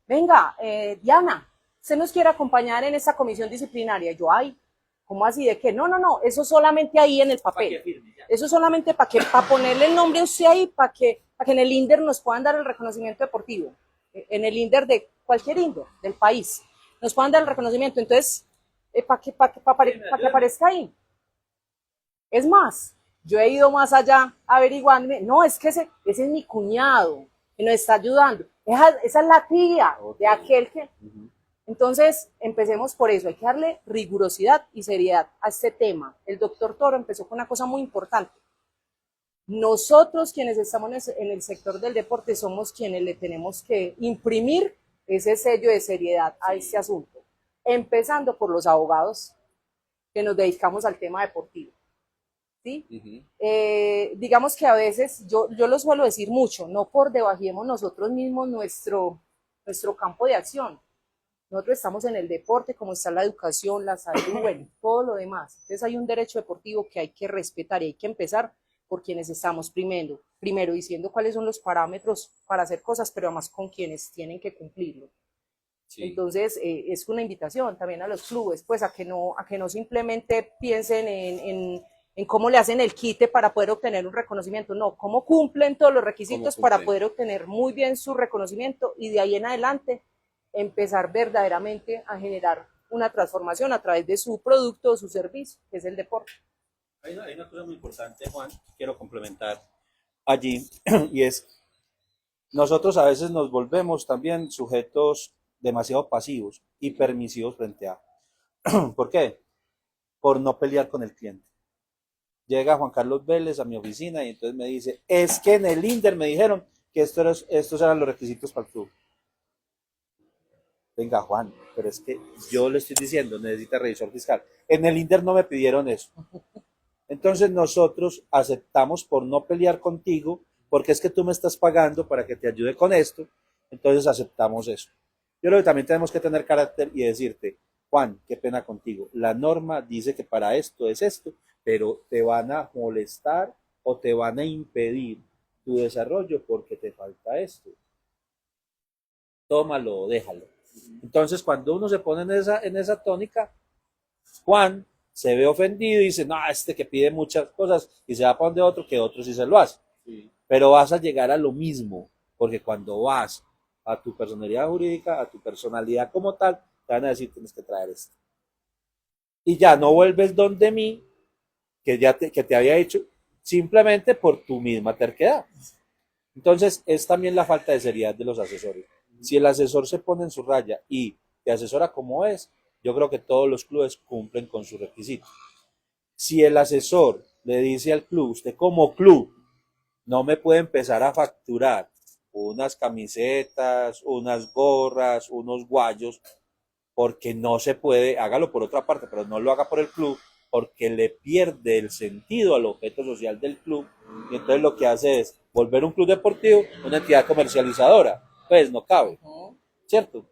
venga, Diana, ¿usted nos quiere acompañar en esa comisión disciplinaria? Y yo, ay, ¿cómo así? ¿De qué? No, no, no, eso solamente ahí en el papel. Eso solamente para ponerle el nombre a usted ahí, para que en el INDER nos puedan dar el reconocimiento deportivo. En el INDER de cualquier INDER del país, nos puedan dar el reconocimiento. Entonces, para que aparezca ahí. Es más, yo he ido más allá averiguando, no, es que ese es mi cuñado que nos está ayudando, esa es la tía de aquel que... Entonces, empecemos por eso, hay que darle rigurosidad y seriedad a este tema. El doctor Toro empezó con una cosa muy importante. Nosotros quienes estamos en el sector del deporte somos quienes le tenemos que imprimir ese sello de seriedad a este asunto, empezando por los abogados que nos dedicamos al tema deportivo. ¿Sí? Digamos que a veces, yo lo suelo decir mucho, no por debajemos nosotros mismos nuestro campo de acción. Nosotros estamos en el deporte, como está la educación, la salud, bueno, todo lo demás. Entonces hay un derecho deportivo que hay que respetar y hay que empezar por quienes estamos primero diciendo cuáles son los parámetros para hacer cosas, pero además con quienes tienen que cumplirlo. Sí. Entonces, es una invitación también a los clubes, pues a que no simplemente piensen en cómo le hacen el quite para poder obtener un reconocimiento, no, cómo cumplen todos los requisitos para poder obtener muy bien su reconocimiento y de ahí en adelante empezar verdaderamente a generar una transformación a través de su producto o su servicio, que es el deporte. Hay una cosa muy importante, Juan, que quiero complementar allí, y es, nosotros a veces nos volvemos también sujetos demasiado pasivos y permisivos frente a. ¿Por qué? Por no pelear con el cliente. Llega Juan Carlos Vélez a mi oficina y entonces me dice, es que en el INDER me dijeron que estos eran los requisitos para el club. Venga, Juan, pero es que yo le estoy diciendo, necesita revisor fiscal. En el INDER no me pidieron eso. Entonces nosotros aceptamos por no pelear contigo, porque es que tú me estás pagando para que te ayude con esto, entonces aceptamos eso. Yo creo que también tenemos que tener carácter y decirte, Juan, qué pena contigo, la norma dice que para esto es esto, pero te van a molestar o te van a impedir tu desarrollo porque te falta esto. Tómalo o déjalo. Entonces, cuando uno se pone en esa tónica, Juan se ve ofendido y dice, no, este que pide muchas cosas y se va para donde otro, que otro sí se lo hace. Sí. Pero vas a llegar a lo mismo, porque cuando vas a tu personalidad jurídica, a tu personalidad como tal, te van a decir, tienes que traer esto. Y ya no vuelves donde mí, que te había dicho, simplemente por tu misma terquedad. Entonces, es también la falta de seriedad de los asesores. Si el asesor se pone en su raya y te asesora como es, yo creo que todos los clubes cumplen con sus requisitos. Si el asesor le dice al club, usted como club no me puede empezar a facturar unas camisetas, unas gorras, unos guayos, porque no se puede, hágalo por otra parte, pero no lo haga por el club, porque le pierde el sentido al objeto social del club, y entonces lo que hace es volver un club deportivo una entidad comercializadora. Pues no cabe, ¿cierto?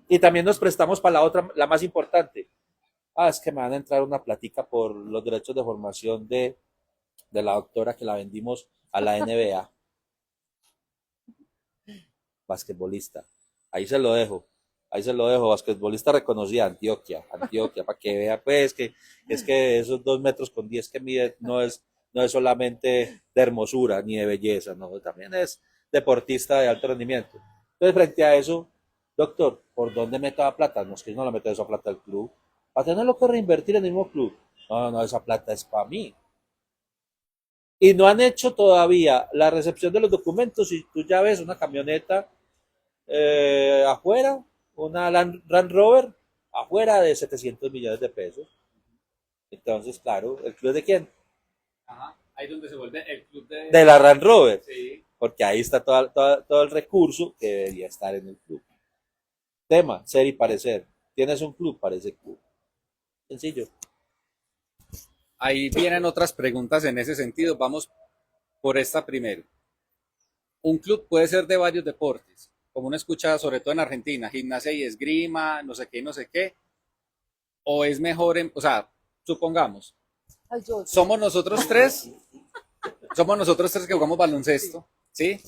Y también nos prestamos para la otra, la más importante. Es que me van a entrar una platica por los derechos de formación de la doctora que la vendimos a la NBA. Basquetbolista. Ahí se lo dejo, basquetbolista reconocida, Antioquia, para que vea pues que es que esos 2,10 m que mide no es solamente de hermosura ni de belleza, no, también es deportista de alto rendimiento. Entonces, frente a eso, doctor, ¿por dónde meto la plata? No, es que no la meto esa plata al club, para tenerlo que reinvertir en el mismo club. No, esa plata es para mí. Y no han hecho todavía la recepción de los documentos y tú ya ves una camioneta afuera, una Land Rover afuera de 700 millones de pesos. Entonces, claro, ¿el club es de quién? Ajá, ahí donde se vuelve el club de la Land Rover. Sí. Porque ahí está todo el recurso que debería estar en el club. Tema, ser y parecer. Tienes un club, parece club. Sencillo. Ahí vienen otras preguntas en ese sentido. Vamos por esta primero. Un club puede ser de varios deportes, como uno escucha sobre todo en Argentina, gimnasia y esgrima, no sé qué, o es mejor, o sea, supongamos, somos nosotros tres que jugamos baloncesto, ¿sí?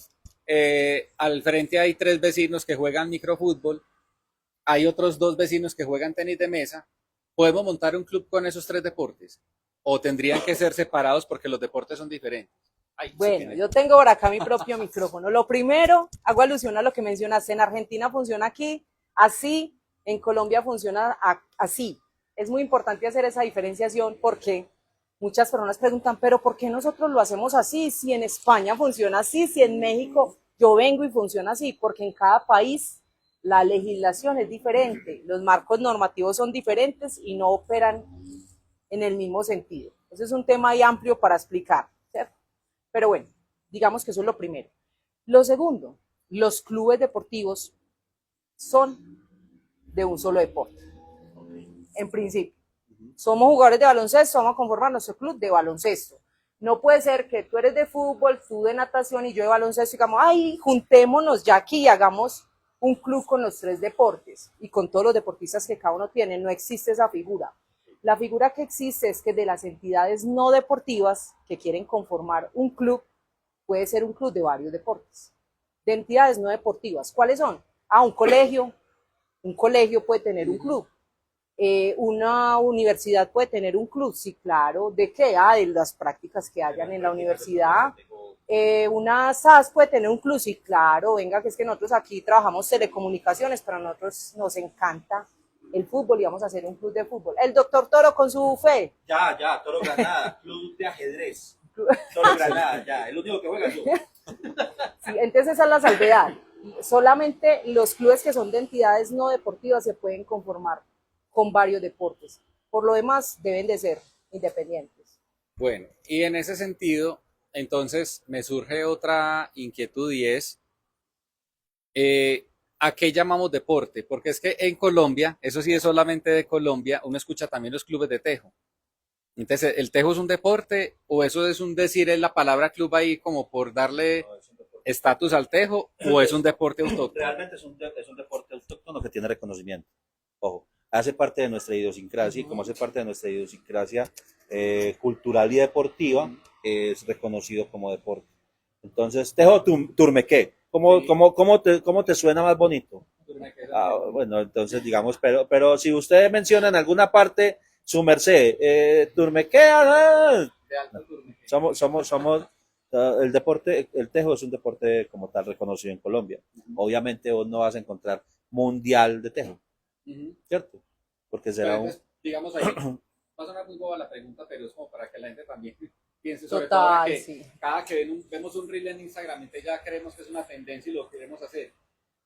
Al frente hay 3 vecinos que juegan microfútbol, hay otros 2 vecinos que juegan tenis de mesa. ¿Podemos montar un club con esos 3 deportes? ¿O tendrían que ser separados porque los deportes son diferentes? Bueno, yo tengo por acá mi propio micrófono. Lo primero, hago alusión a lo que mencionaste, en Argentina funciona aquí, así, en Colombia funciona así. Es muy importante hacer esa diferenciación porque muchas personas preguntan, pero ¿por qué nosotros lo hacemos así? Si en España funciona así, si en México yo vengo y funciona así, porque en cada país la legislación es diferente, los marcos normativos son diferentes y no operan en el mismo sentido. Ese es un tema ahí amplio para explicar, ¿cierto? Pero bueno, digamos que eso es lo primero. Lo segundo, los clubes deportivos son de un solo deporte, en principio. Somos jugadores de baloncesto, vamos a conformar nuestro club de baloncesto. No puede ser que tú eres de fútbol, tú de natación y yo de baloncesto, y digamos, ay, juntémonos ya aquí y hagamos un club con los 3 deportes y con todos los deportistas que cada uno tiene. No existe esa figura. La figura que existe es que de las entidades no deportivas que quieren conformar un club, puede ser un club de varios deportes. De entidades no deportivas, ¿cuáles son? Un colegio puede tener un club. Una universidad puede tener un club, sí, claro. ¿De qué? De las prácticas que hayan en la universidad. Una SAS puede tener un club, sí, claro. Venga, que es que nosotros aquí trabajamos telecomunicaciones, pero a nosotros nos encanta el fútbol y vamos a hacer un club de fútbol. El doctor Toro con su fe. Ya, Toro Granada, club de ajedrez. Toro Granada, ya, el único que juega yo. Sí, entonces esa es la salvedad. Solamente los clubes que son de entidades no deportivas se pueden conformar con varios deportes. Por lo demás, deben de ser independientes. Bueno, y en ese sentido, entonces me surge otra inquietud y es, ¿a qué llamamos deporte? Porque es que en Colombia, eso sí es solamente de Colombia, uno escucha también los clubes de tejo. Entonces, ¿el tejo es un deporte o eso es un decir en la palabra club ahí como por darle estatus al tejo o es un deporte autóctono? Realmente es un deporte autóctono que tiene reconocimiento. Ojo, hace parte de nuestra idiosincrasia y como hace parte de nuestra idiosincrasia cultural y deportiva, es reconocido como deporte. Entonces, tejo turmequé. ¿Cómo te suena más bonito? Bueno, entonces digamos, pero si ustedes mencionan en alguna parte su merced, turmequé, somos el deporte, el tejo es un deporte como tal reconocido en Colombia. Obviamente vos no vas a encontrar mundial de tejo, ¿cierto? Porque será entonces, digamos ahí, va a sonar muy boba la pregunta, pero es como para que la gente también piense sobre Total, todo que sí. cada que vemos un reel en Instagram, entonces ya creemos que es una tendencia y lo queremos hacer.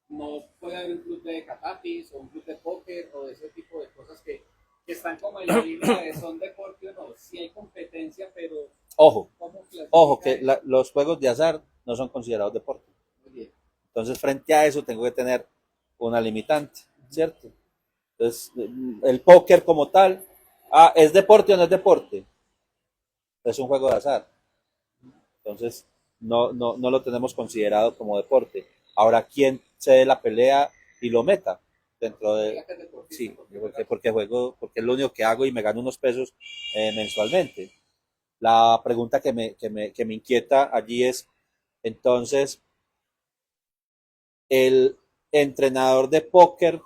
No puede haber un club de catapis o un club de póker o de ese tipo de cosas que están como en la línea de son deporte o no. Sí hay competencia, pero Ojo, que eso? los juegos de azar no son considerados deporte. Muy bien. Entonces, frente a eso, tengo que tener una limitante, ¿cierto? Entonces, el póker como tal, ¿es deporte o no es deporte? Es un juego de azar. Entonces, no lo tenemos considerado como deporte. Ahora, ¿quién se dé la pelea y lo meta dentro de... Sí, porque es lo único que hago y me gano unos pesos mensualmente. La pregunta que me inquieta allí es, entonces, el entrenador de póker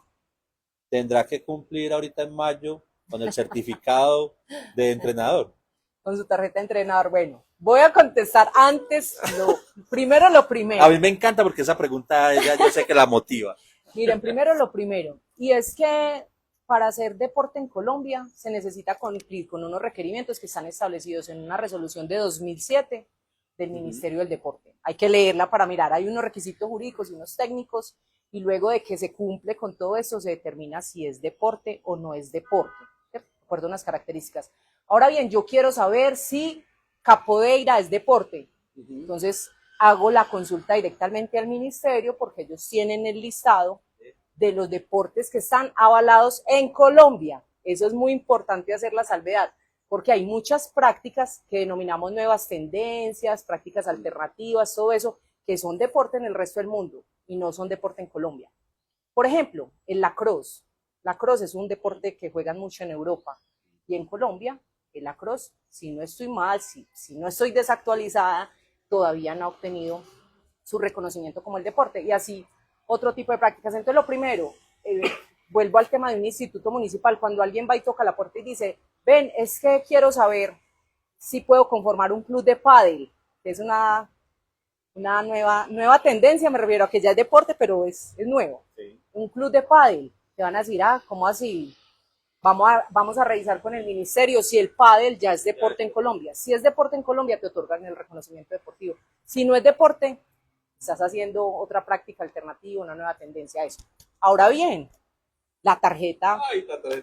tendrá que cumplir ahorita en mayo con el certificado de entrenador. Con su tarjeta de entrenador. Bueno, voy a contestar antes primero lo primero. A mí me encanta porque esa pregunta yo sé que la motiva. Miren, primero lo primero, y es que para hacer deporte en Colombia se necesita cumplir con unos requerimientos que están establecidos en una resolución de 2007 del Ministerio del Deporte. Hay que leerla para mirar, hay unos requisitos jurídicos y unos técnicos, y luego de que se cumple con todo esto se determina si es deporte o no es deporte, de acuerdo a unas características. Ahora bien, yo quiero saber si capoeira es deporte. Entonces, hago la consulta directamente al ministerio porque ellos tienen el listado de los deportes que están avalados en Colombia. Eso es muy importante hacer la salvedad, porque hay muchas prácticas que denominamos nuevas tendencias, prácticas alternativas, todo eso, que son deporte en el resto del mundo y no son deporte en Colombia. Por ejemplo, el lacrosse. Lacrosse es un deporte que juegan mucho en Europa y en Colombia, el lacrosse, si no estoy mal, si no estoy desactualizada, todavía no ha obtenido su reconocimiento como el deporte y así otro tipo de prácticas. Entonces lo primero, vuelvo al tema de un instituto municipal, cuando alguien va y toca la puerta y dice, ven, es que quiero saber si puedo conformar un club de pádel, que es una nueva tendencia, me refiero a que ya es deporte, pero es nuevo. Sí. Un club de pádel, te van a decir, ¿cómo así? Vamos a revisar con el ministerio si el pádel ya es deporte en Colombia. Si es deporte en Colombia, te otorgan el reconocimiento deportivo. Si no es deporte, estás haciendo otra práctica alternativa, una nueva tendencia a eso. Ahora bien, la tarjeta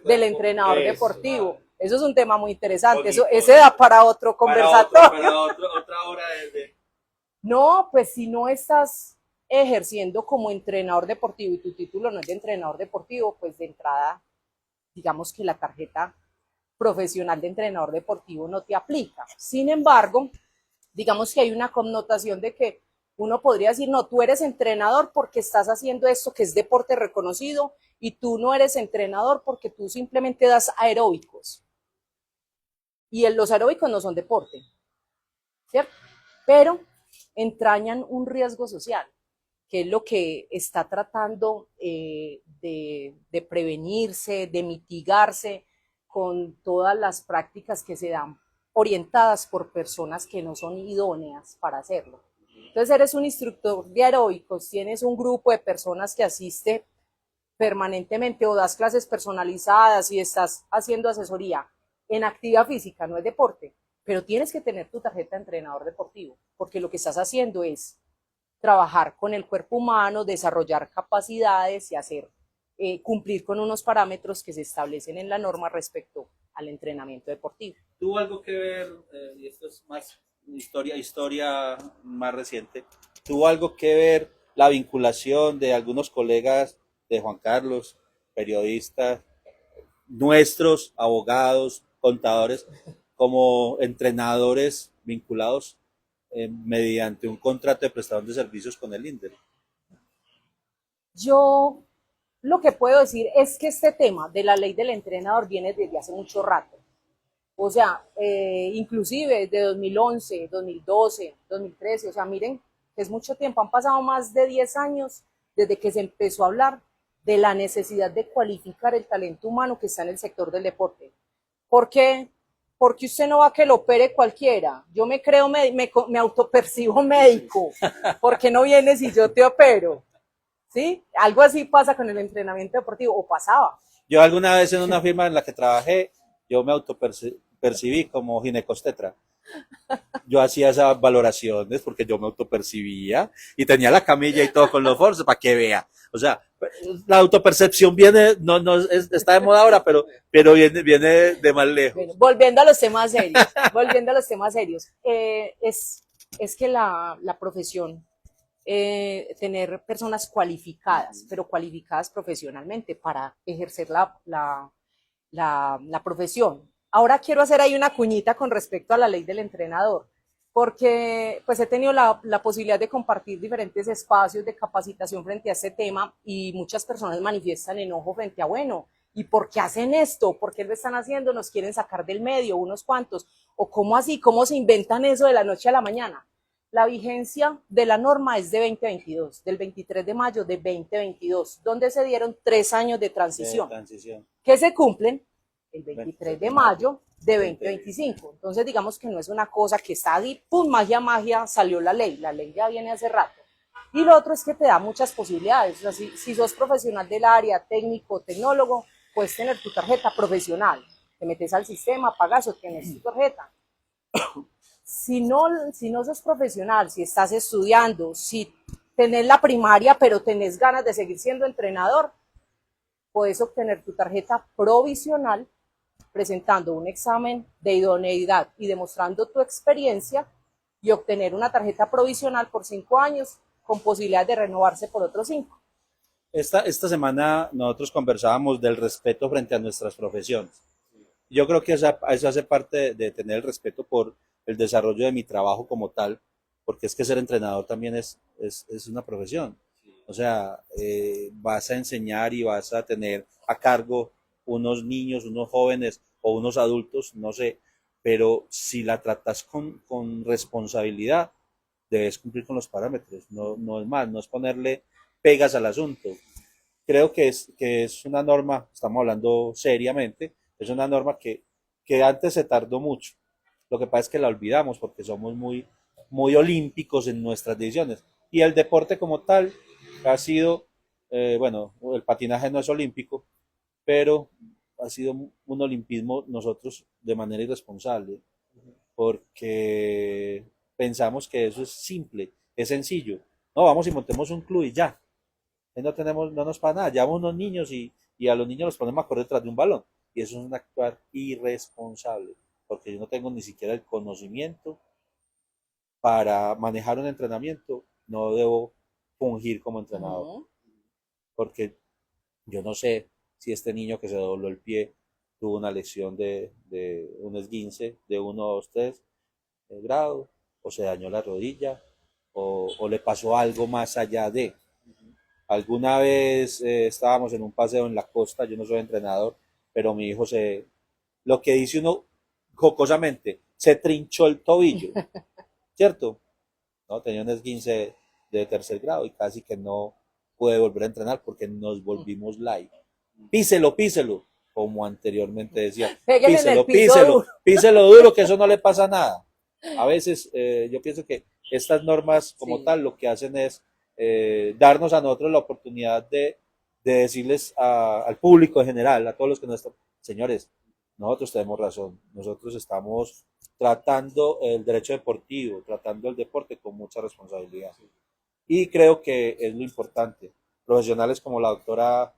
del entrenador deportivo. Eso es un tema muy interesante. Ese da para otro conversatorio. Para otra hora de... No, pues si no estás ejerciendo como entrenador deportivo y tu título no es de entrenador deportivo, pues de entrada, digamos que la tarjeta profesional de entrenador deportivo no te aplica. Sin embargo, digamos que hay una connotación de que uno podría decir, no, tú eres entrenador porque estás haciendo esto que es deporte reconocido y tú no eres entrenador porque tú simplemente das aeróbicos. Y los aeróbicos no son deporte, ¿cierto? Pero entrañan un riesgo social, que es lo que está tratando de prevenirse, de mitigarse con todas las prácticas que se dan orientadas por personas que no son idóneas para hacerlo. Entonces eres un instructor de aeróbicos, tienes un grupo de personas que asiste permanentemente o das clases personalizadas y estás haciendo asesoría en actividad física, no es deporte, pero tienes que tener tu tarjeta de entrenador deportivo, porque lo que estás haciendo es trabajar con el cuerpo humano, desarrollar capacidades y hacer cumplir con unos parámetros que se establecen en la norma respecto al entrenamiento deportivo. ¿Tuvo algo que ver, y esto es más historia más reciente, tuvo algo que ver la vinculación de algunos colegas de Juan Carlos, periodistas, nuestros abogados, contadores, como entrenadores vinculados mediante un contrato de prestación de servicios con el INDER? Yo lo que puedo decir es que este tema de la ley del entrenador viene desde hace mucho rato. O sea, inclusive de 2011, 2012, 2013, o sea, miren, es mucho tiempo, han pasado más de 10 años desde que se empezó a hablar de la necesidad de cualificar el talento humano que está en el sector del deporte. ¿Por qué? Porque usted no va a que lo opere cualquiera. Yo me creo, me autopercibo médico. ¿Por qué no vienes y yo te opero? ¿Sí? Algo así pasa con el entrenamiento deportivo, o pasaba. Yo alguna vez en una firma en la que trabajé, yo me autopercibí como ginecostetra. Yo hacía esas valoraciones porque yo me autopercibía y tenía la camilla y todo con los forces para que vea. O sea, la autopercepción viene, está de moda ahora, pero viene de más lejos. Bueno, volviendo a los temas serios, es que la profesión, tener personas cualificadas, pero cualificadas profesionalmente para ejercer la profesión. Ahora quiero hacer ahí una cuñita con respecto a la ley del entrenador, porque pues he tenido la posibilidad de compartir diferentes espacios de capacitación frente a este tema y muchas personas manifiestan enojo frente a, bueno, ¿y por qué hacen esto? ¿Por qué lo están haciendo? ¿Nos quieren sacar del medio unos cuantos? ¿O cómo así? ¿Cómo se inventan eso de la noche a la mañana? La vigencia de la norma es de 2022, del 23 de mayo de 2022, donde se dieron 3 años de transición. Que se cumplen el 23 de mayo de 2025. Entonces, digamos que no es una cosa que está ahí, pum, magia, salió la ley ya viene hace rato. Y lo otro es que te da muchas posibilidades. O sea, si sos profesional del área, técnico, tecnólogo, puedes tener tu tarjeta profesional. Te metes al sistema, pagas o tienes tu tarjeta. Si no sos profesional, si estás estudiando, si tenés la primaria, pero tenés ganas de seguir siendo entrenador, puedes obtener tu tarjeta provisional presentando un examen de idoneidad y demostrando tu experiencia y obtener una tarjeta provisional por 5 años con posibilidad de renovarse por otros 5. Esta semana nosotros conversábamos del respeto frente a nuestras profesiones. Yo creo que eso hace parte de tener el respeto por el desarrollo de mi trabajo como tal, porque es que ser entrenador también es una profesión. O sea, vas a enseñar y vas a tener a cargo unos niños, unos jóvenes o unos adultos, no sé, pero si la tratas con responsabilidad, debes cumplir con los parámetros, no es más, no es ponerle pegas al asunto. Creo que es una norma, estamos hablando seriamente, es una norma que antes se tardó mucho. Lo que pasa es que la olvidamos porque somos muy olímpicos en nuestras decisiones. Y el deporte como tal ha sido, bueno, el patinaje no es olímpico, pero ha sido un olimpismo nosotros de manera irresponsable, porque pensamos que eso es simple, es sencillo. No, vamos y montemos un club y ya. No nos pasa nada, llevamos unos niños y a los niños los ponemos a correr detrás de un balón. Y eso es un actuar irresponsable, porque yo no tengo ni siquiera el conocimiento para manejar un entrenamiento, no debo fungir como entrenador, porque yo no sé si este niño que se dobló el pie tuvo una lesión de un esguince de 1, 2, 3 grado, o se dañó la rodilla, o le pasó algo más allá de. Alguna vez estábamos en un paseo en la costa, yo no soy entrenador, pero mi hijo lo que dice uno jocosamente, se trinchó el tobillo, ¿cierto? ¿No? Tenía un esguince de tercer grado y casi que no puede volver a entrenar porque nos volvimos live. Píselo, píselo, como anteriormente decía. Pégale en el Píselo, piso píselo, duro. píselo duro, que eso no le pasa nada. A veces yo pienso que estas normas como Sí. tal lo que hacen es darnos a nosotros la oportunidad de decirles al público en general, a todos los que no están, señores, nosotros tenemos razón, nosotros estamos tratando el derecho deportivo, tratando el deporte con mucha responsabilidad. Y creo que es lo importante, profesionales como la doctora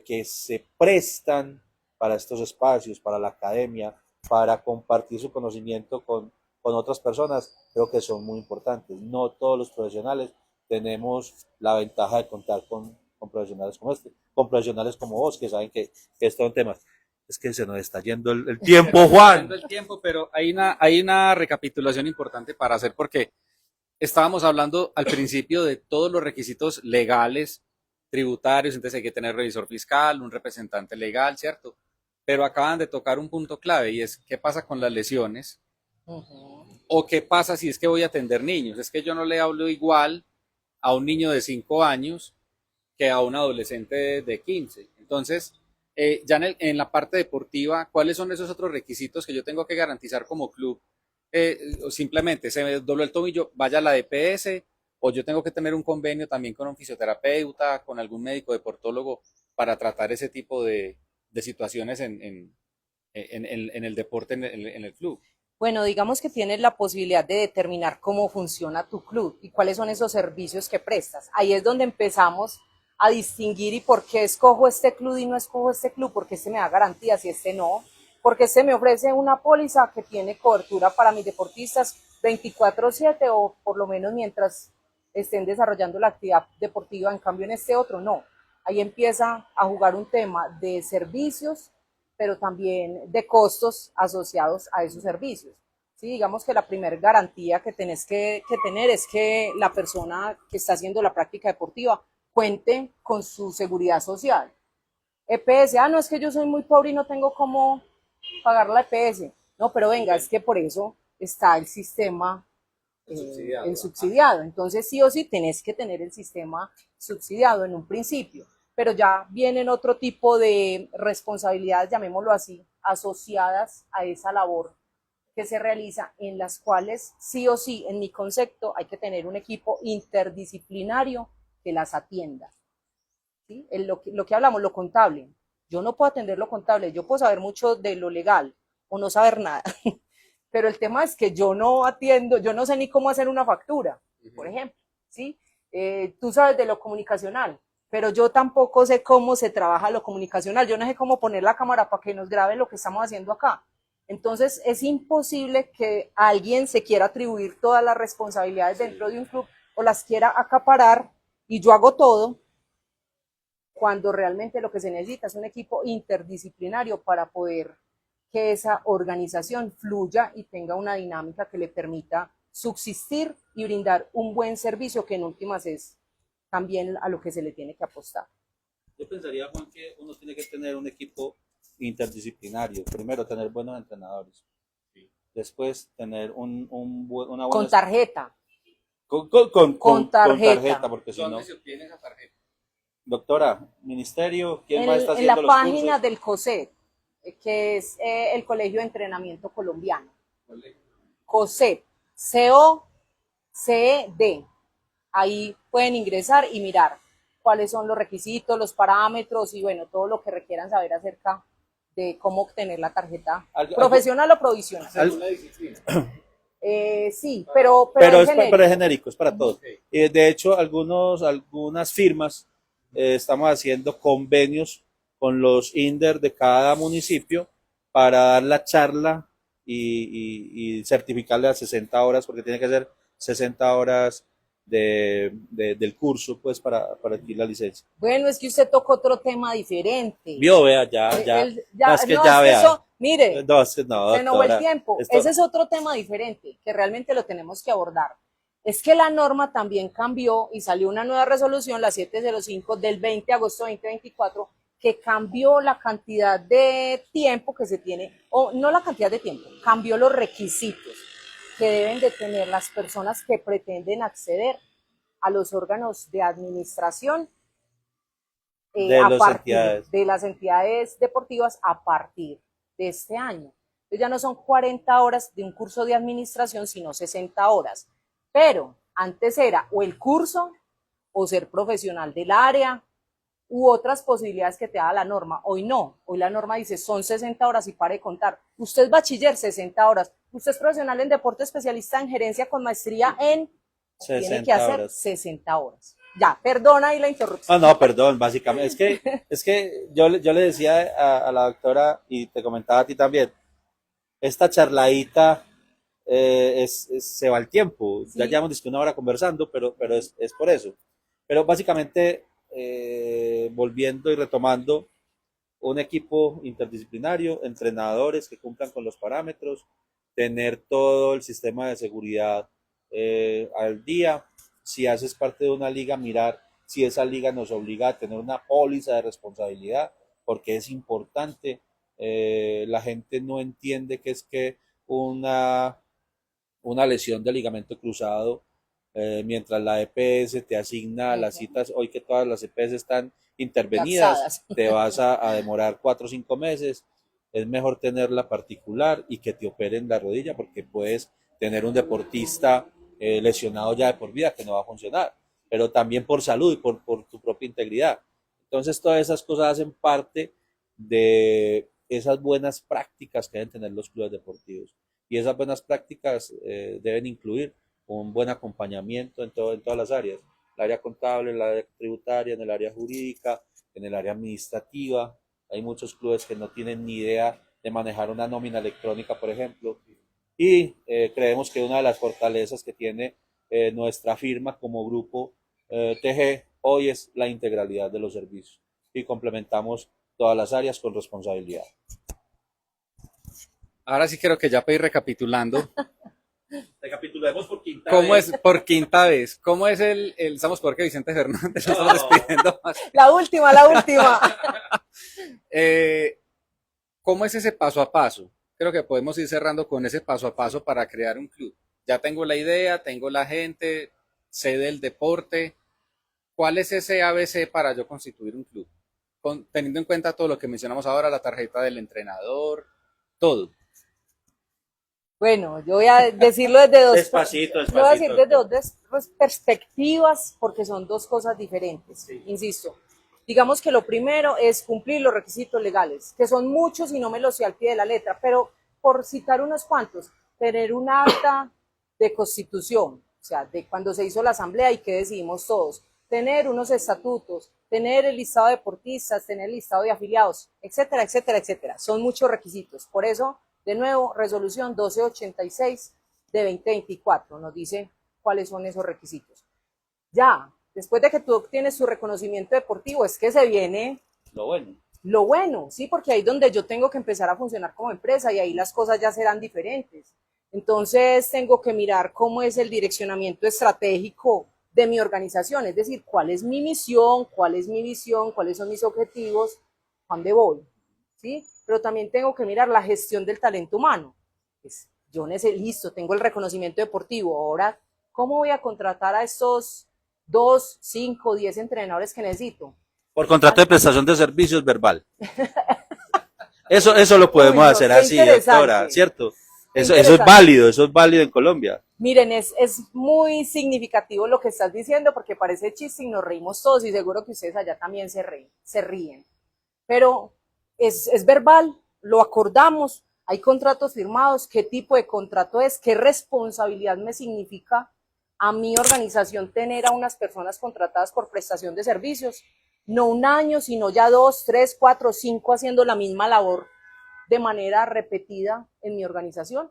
que se prestan para estos espacios, para la academia, para compartir su conocimiento con otras personas, creo que son muy importantes. No todos los profesionales tenemos la ventaja de contar con profesionales como este, con profesionales como vos, que saben que es todo un tema. Es que se nos está yendo el tiempo, Juan. El tiempo, pero hay una recapitulación importante para hacer porque estábamos hablando al principio de todos los requisitos legales, tributarios, entonces hay que tener revisor fiscal, un representante legal, ¿cierto? Pero acaban de tocar un punto clave y es qué pasa con las lesiones o qué pasa si es que voy a atender niños. Es que yo no le hablo igual a un niño de 5 años que a un adolescente de 15. Entonces, ya en la parte deportiva, ¿cuáles son esos otros requisitos que yo tengo que garantizar como club? Simplemente se me dobló el tobillo, vaya a la DPS, o yo tengo que tener un convenio también con un fisioterapeuta, con algún médico deportólogo para tratar ese tipo de situaciones en el deporte, en el club. Bueno, digamos que tienes la posibilidad de determinar cómo funciona tu club y cuáles son esos servicios que prestas. Ahí es donde empezamos a distinguir y por qué escojo este club y no escojo este club, porque este me da garantías y este no, porque este me ofrece una póliza que tiene cobertura para mis deportistas 24/7 o por lo menos mientras estén desarrollando la actividad deportiva, en cambio en este otro no. Ahí empieza a jugar un tema de servicios, pero también de costos asociados a esos servicios. Sí, digamos que la primera garantía que tenés que tener es que la persona que está haciendo la práctica deportiva cuente con su seguridad social. EPS, no, es que yo soy muy pobre y no tengo cómo pagar la EPS. No, pero venga, es que por eso está el sistema el subsidiado. Entonces, sí o sí, tenés que tener el sistema subsidiado en un principio, pero ya vienen otro tipo de responsabilidades, llamémoslo así, asociadas a esa labor que se realiza, en las cuales sí o sí, en mi concepto, hay que tener un equipo interdisciplinario que las atienda. ¿Sí? Lo que hablamos, lo contable. Yo no puedo atender lo contable, yo puedo saber mucho de lo legal o no saber nada, pero el tema es que yo no atiendo, yo no sé ni cómo hacer una factura, por ejemplo, ¿sí? Tú sabes de lo comunicacional, pero yo tampoco sé cómo se trabaja lo comunicacional, yo no sé cómo poner la cámara para que nos grabe lo que estamos haciendo acá. Entonces es imposible que alguien se quiera atribuir todas las responsabilidades dentro de un club o las quiera acaparar y yo hago todo, cuando realmente lo que se necesita es un equipo interdisciplinario para poder que esa organización fluya y tenga una dinámica que le permita subsistir y brindar un buen servicio, que en últimas es también a lo que se le tiene que apostar. Yo pensaría, Juan, que uno tiene que tener un equipo interdisciplinario. Primero, tener buenos entrenadores. Sí. Después, tener una buena... Con tarjeta. Con tarjeta. Porque si ¿Dónde no... se obtiene esa tarjeta? Doctora, ministerio, ¿quién más está En haciendo la los página cursos? del COSET, que es el Colegio de Entrenamiento Colombiano. COSET, COCED. Ahí pueden ingresar y mirar cuáles son los requisitos, los parámetros y bueno, todo lo que requieran saber acerca de cómo obtener la tarjeta profesional o provisional. Sí, pero es genérico, es para todos. De hecho, algunas firmas estamos haciendo convenios con los INDER de cada municipio para dar la charla y certificarle a 60 horas, porque tiene que ser 60 horas del curso, pues, para adquirir la licencia. Bueno, es que usted tocó otro tema diferente. Vio, vea, ya. No, es que ya vea. Eso, mire, no, es que no, se nos va el tiempo. Ese es otro tema diferente que realmente lo tenemos que abordar. Es que la norma también cambió y salió una nueva resolución, la 705 del 20 de agosto de 2024, que cambió la cantidad de tiempo que se tiene, o no la cantidad de tiempo, cambió los requisitos que deben de tener las personas que pretenden acceder a los órganos de administración de las entidades deportivas a partir de este año. Entonces ya no son 40 horas de un curso de administración, sino 60 horas. Pero antes era o el curso o ser profesional del área u otras posibilidades que te da la norma. Hoy no, hoy la norma dice son 60 horas y pare de contar. Usted es bachiller, 60 horas. Usted es profesional en deporte, especialista en gerencia con maestría en... Tiene que hacer horas. 60 horas. Ya, perdona ahí la interrupción. No, perdón, básicamente. Es que yo le decía a la doctora y te comentaba a ti también, esta charladita se va el tiempo. Sí. Ya llevamos una hora conversando, pero es por eso. Pero básicamente, volviendo y retomando, un equipo interdisciplinario, entrenadores que cumplan con los parámetros, tener todo el sistema de seguridad al día. Si haces parte de una liga, mirar si esa liga nos obliga a tener una póliza de responsabilidad, porque es importante. La gente no entiende que es que una lesión de ligamento cruzado, mientras la EPS te asigna las citas, hoy que todas las EPS están intervenidas, te vas a demorar 4 o 5 meses. Es mejor tenerla particular y que te operen la rodilla, porque puedes tener un deportista lesionado ya de por vida que no va a funcionar, pero también por salud y por tu propia integridad. Entonces todas esas cosas hacen parte de esas buenas prácticas que deben tener los clubes deportivos, y esas buenas prácticas deben incluir un buen acompañamiento en todas las áreas, el área contable, el área tributaria, en el área jurídica, en el área administrativa. Hay muchos clubes que no tienen ni idea de manejar una nómina electrónica, por ejemplo, y creemos que una de las fortalezas que tiene nuestra firma como grupo TG hoy es la integralidad de los servicios, y complementamos todas las áreas con responsabilidad. Ahora sí creo que ya para ir recapitulando. Recapitulemos por quinta vez. Por quinta vez. ¿Cómo es estamos peor que Vicente Fernández? Estamos despidiendo más. La última. ¿Cómo es ese paso a paso? Creo que podemos ir cerrando con ese paso a paso para crear un club. Ya tengo la idea, tengo la gente, sé del deporte. ¿Cuál es ese ABC para yo constituir un club? Teniendo en cuenta todo lo que mencionamos ahora, la tarjeta del entrenador, todo. Bueno, yo voy a decirlo desde dos, despacito. Voy a decir desde dos perspectivas, porque son dos cosas diferentes. Sí. Insisto, digamos que lo primero es cumplir los requisitos legales, que son muchos y no me los sé al pie de la letra, pero por citar unos cuantos, tener un acta de constitución, o sea, de cuando se hizo la asamblea y que decidimos todos, tener unos estatutos, tener el listado de deportistas, tener el listado de afiliados, etcétera, etcétera, etcétera. Son muchos requisitos. Por eso, de nuevo, resolución 1286 de 2024 nos dice cuáles son esos requisitos. Ya, después de que tú obtienes tu reconocimiento deportivo, es que se viene lo bueno, sí, porque ahí es donde yo tengo que empezar a funcionar como empresa y ahí las cosas ya serán diferentes. Entonces tengo que mirar cómo es el direccionamiento estratégico de mi organización, es decir, cuál es mi misión, cuál es mi visión, cuáles son mis objetivos, ¿a dónde voy? ¿Sí? Pero también tengo que mirar la gestión del talento humano. Pues yo listo, tengo el reconocimiento deportivo, ahora, ¿cómo voy a contratar a estos 2, 5, 10 entrenadores que necesito? Por contrato de prestación de servicios verbal. Eso lo podemos hacer así, doctora, ¿cierto? Eso es válido en Colombia. Miren, es muy significativo lo que estás diciendo, porque parece chiste y nos reímos todos, y seguro que ustedes allá también se ríen. Pero es verbal, lo acordamos, hay contratos firmados, qué tipo de contrato es, qué responsabilidad me significa a mi organización tener a unas personas contratadas por prestación de servicios, no un año, sino ya 2, 3, 4, 5 haciendo la misma labor de manera repetida en mi organización.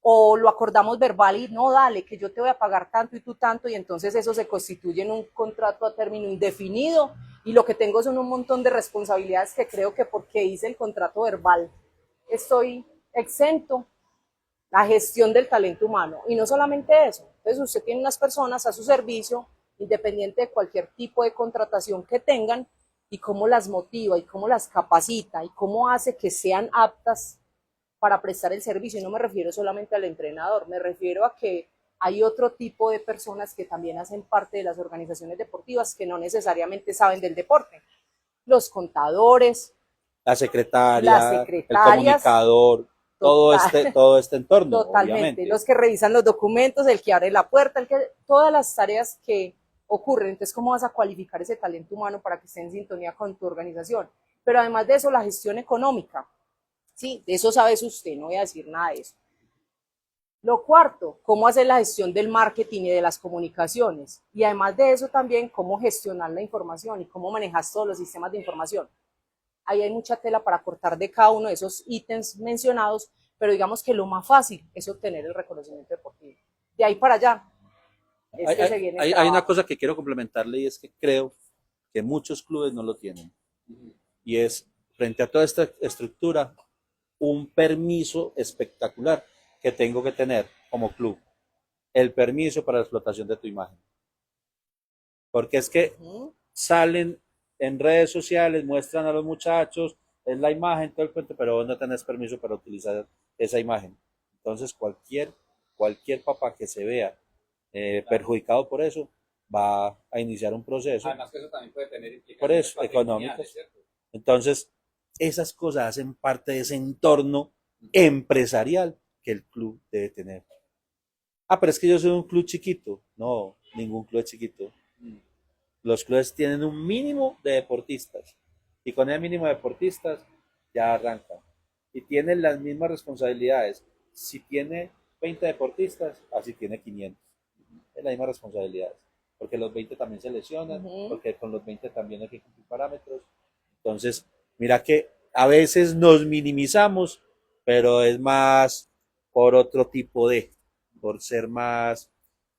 O lo acordamos verbal y no, dale, que yo te voy a pagar tanto y tú tanto, y entonces eso se constituye en un contrato a término indefinido, y lo que tengo son un montón de responsabilidades que creo que porque hice el contrato verbal estoy exento. La gestión del talento humano, y no solamente eso, entonces usted tiene unas personas a su servicio, independiente de cualquier tipo de contratación que tengan, y cómo las motiva, y cómo las capacita, y cómo hace que sean aptas para prestar el servicio. Y no me refiero solamente al entrenador, me refiero a que hay otro tipo de personas que también hacen parte de las organizaciones deportivas que no necesariamente saben del deporte. Los contadores, La secretaria, las el secretarias, comunicador, todo este entorno, totalmente, obviamente. los que revisan los documentos, el que abre la puerta, todas las tareas que ocurren. Entonces, ¿cómo vas a cualificar ese talento humano para que esté en sintonía con tu organización? Pero además de eso, la gestión económica, sí, de eso sabes usted, no voy a decir nada de eso. Lo cuarto, cómo hacer la gestión del marketing y de las comunicaciones. Y además de eso también, cómo gestionar la información y cómo manejas todos los sistemas de información. Ahí hay mucha tela para cortar de cada uno de esos ítems mencionados, pero digamos que lo más fácil es obtener el reconocimiento deportivo. De ahí para allá, es que se viene el hay una trabajo. cosa que quiero complementarle y es que creo que muchos clubes no lo tienen. Y es, frente a toda esta estructura, un permiso espectacular que tengo que tener como club. El permiso para la explotación de tu imagen. Porque es que salen en redes sociales, muestran a los muchachos, es la imagen, todo el cuento, pero vos no tenés permiso para utilizar esa imagen. Entonces cualquier papá que se vea perjudicado por eso va a iniciar un proceso. Además que eso también puede tener implicaciones por eso, económicos. ¿Cierto? Entonces, esas cosas hacen parte de ese entorno empresarial que el club debe tener. Ah, pero es que yo soy un club chiquito. No, ningún club es chiquito. Los clubes tienen un mínimo de deportistas y con el mínimo de deportistas ya arrancan y tienen las mismas responsabilidades. Si tiene 20 deportistas, así tiene 500. Es la misma responsabilidad, porque los 20 también se lesionan, porque con los 20 también hay que cumplir parámetros. Entonces, mira que a veces nos minimizamos, pero es más por otro tipo por ser más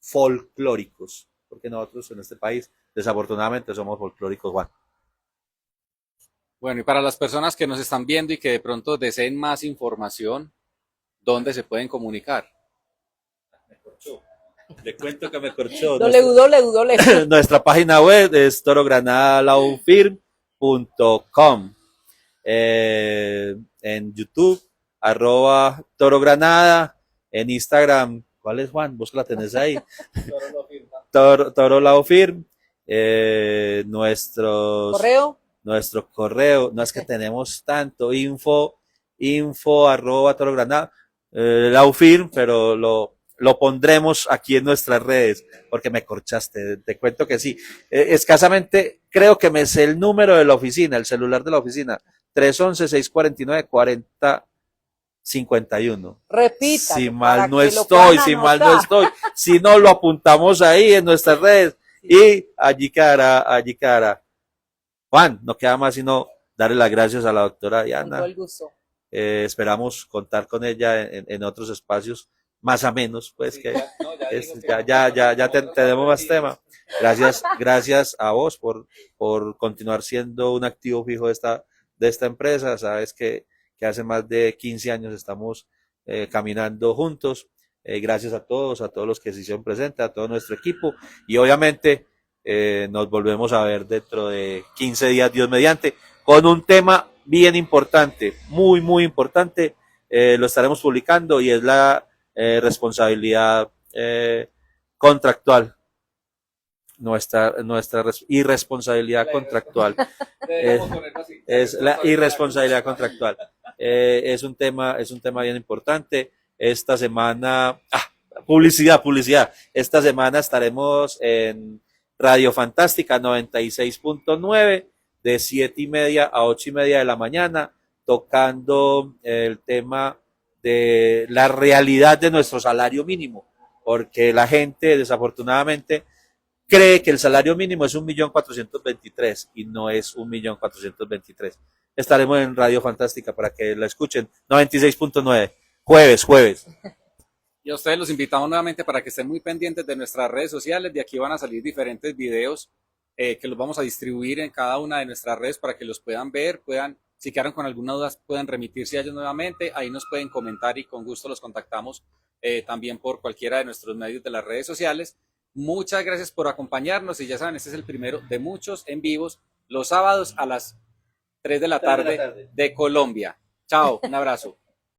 folclóricos, porque nosotros en este país desafortunadamente somos folclóricos, Juan. Bueno, y para las personas que nos están viendo y que de pronto deseen más información, ¿dónde se pueden comunicar? Me corchó. Le cuento que me corchó. www. Nuestra página web es torogranadalaufirm.com. En YouTube, @torogranada. En Instagram, ¿cuál es, Juan? Vos la tenés ahí. Toro Laufirm. Nuestro correo, no es que tenemos tanto, info @torogranada, Laufirm, pero lo pondremos aquí en nuestras redes, porque me corchaste, te cuento que sí. Escasamente creo que me sé el número de la oficina, el celular de la oficina, 311-649-4051. Repita. Si mal no estoy. Si no, lo apuntamos ahí en nuestras redes. Sí. Y allí quedará. Juan, no queda más sino darle las gracias a la doctora Diana. Con todo el gusto. Esperamos contar con ella en otros espacios más a menos, pues, sí, que tenemos más tema. Gracias a vos por continuar siendo un activo fijo de esta empresa. Sabes que hace más de 15 años estamos caminando juntos. Gracias a todos los que se hicieron presentes, a todo nuestro equipo, y obviamente nos volvemos a ver dentro de 15 días, Dios mediante, con un tema bien importante, muy, muy importante. Lo estaremos publicando y es la responsabilidad contractual, nuestra irresponsabilidad contractual. Es la irresponsabilidad contractual. Es un tema bien importante. Esta semana, publicidad. Esta semana estaremos en Radio Fantástica 96.9 de 7:30 a 8:30 de la mañana, tocando el tema de la realidad de nuestro salario mínimo, porque la gente desafortunadamente cree que el salario mínimo es 1.423.000 y no es 1.423.000. Estaremos en Radio Fantástica para que la escuchen, 96.9, jueves. Y a ustedes los invitamos nuevamente para que estén muy pendientes de nuestras redes sociales. De aquí van a salir diferentes videos que los vamos a distribuir en cada una de nuestras redes para que los puedan ver, si quedaron con alguna duda, puedan remitirse a ellos nuevamente. Ahí nos pueden comentar y con gusto los contactamos también por cualquiera de nuestros medios de las redes sociales. Muchas gracias por acompañarnos y ya saben, este es el primero de muchos en vivos los sábados a las 3 de la tarde de Colombia. Chao, un abrazo.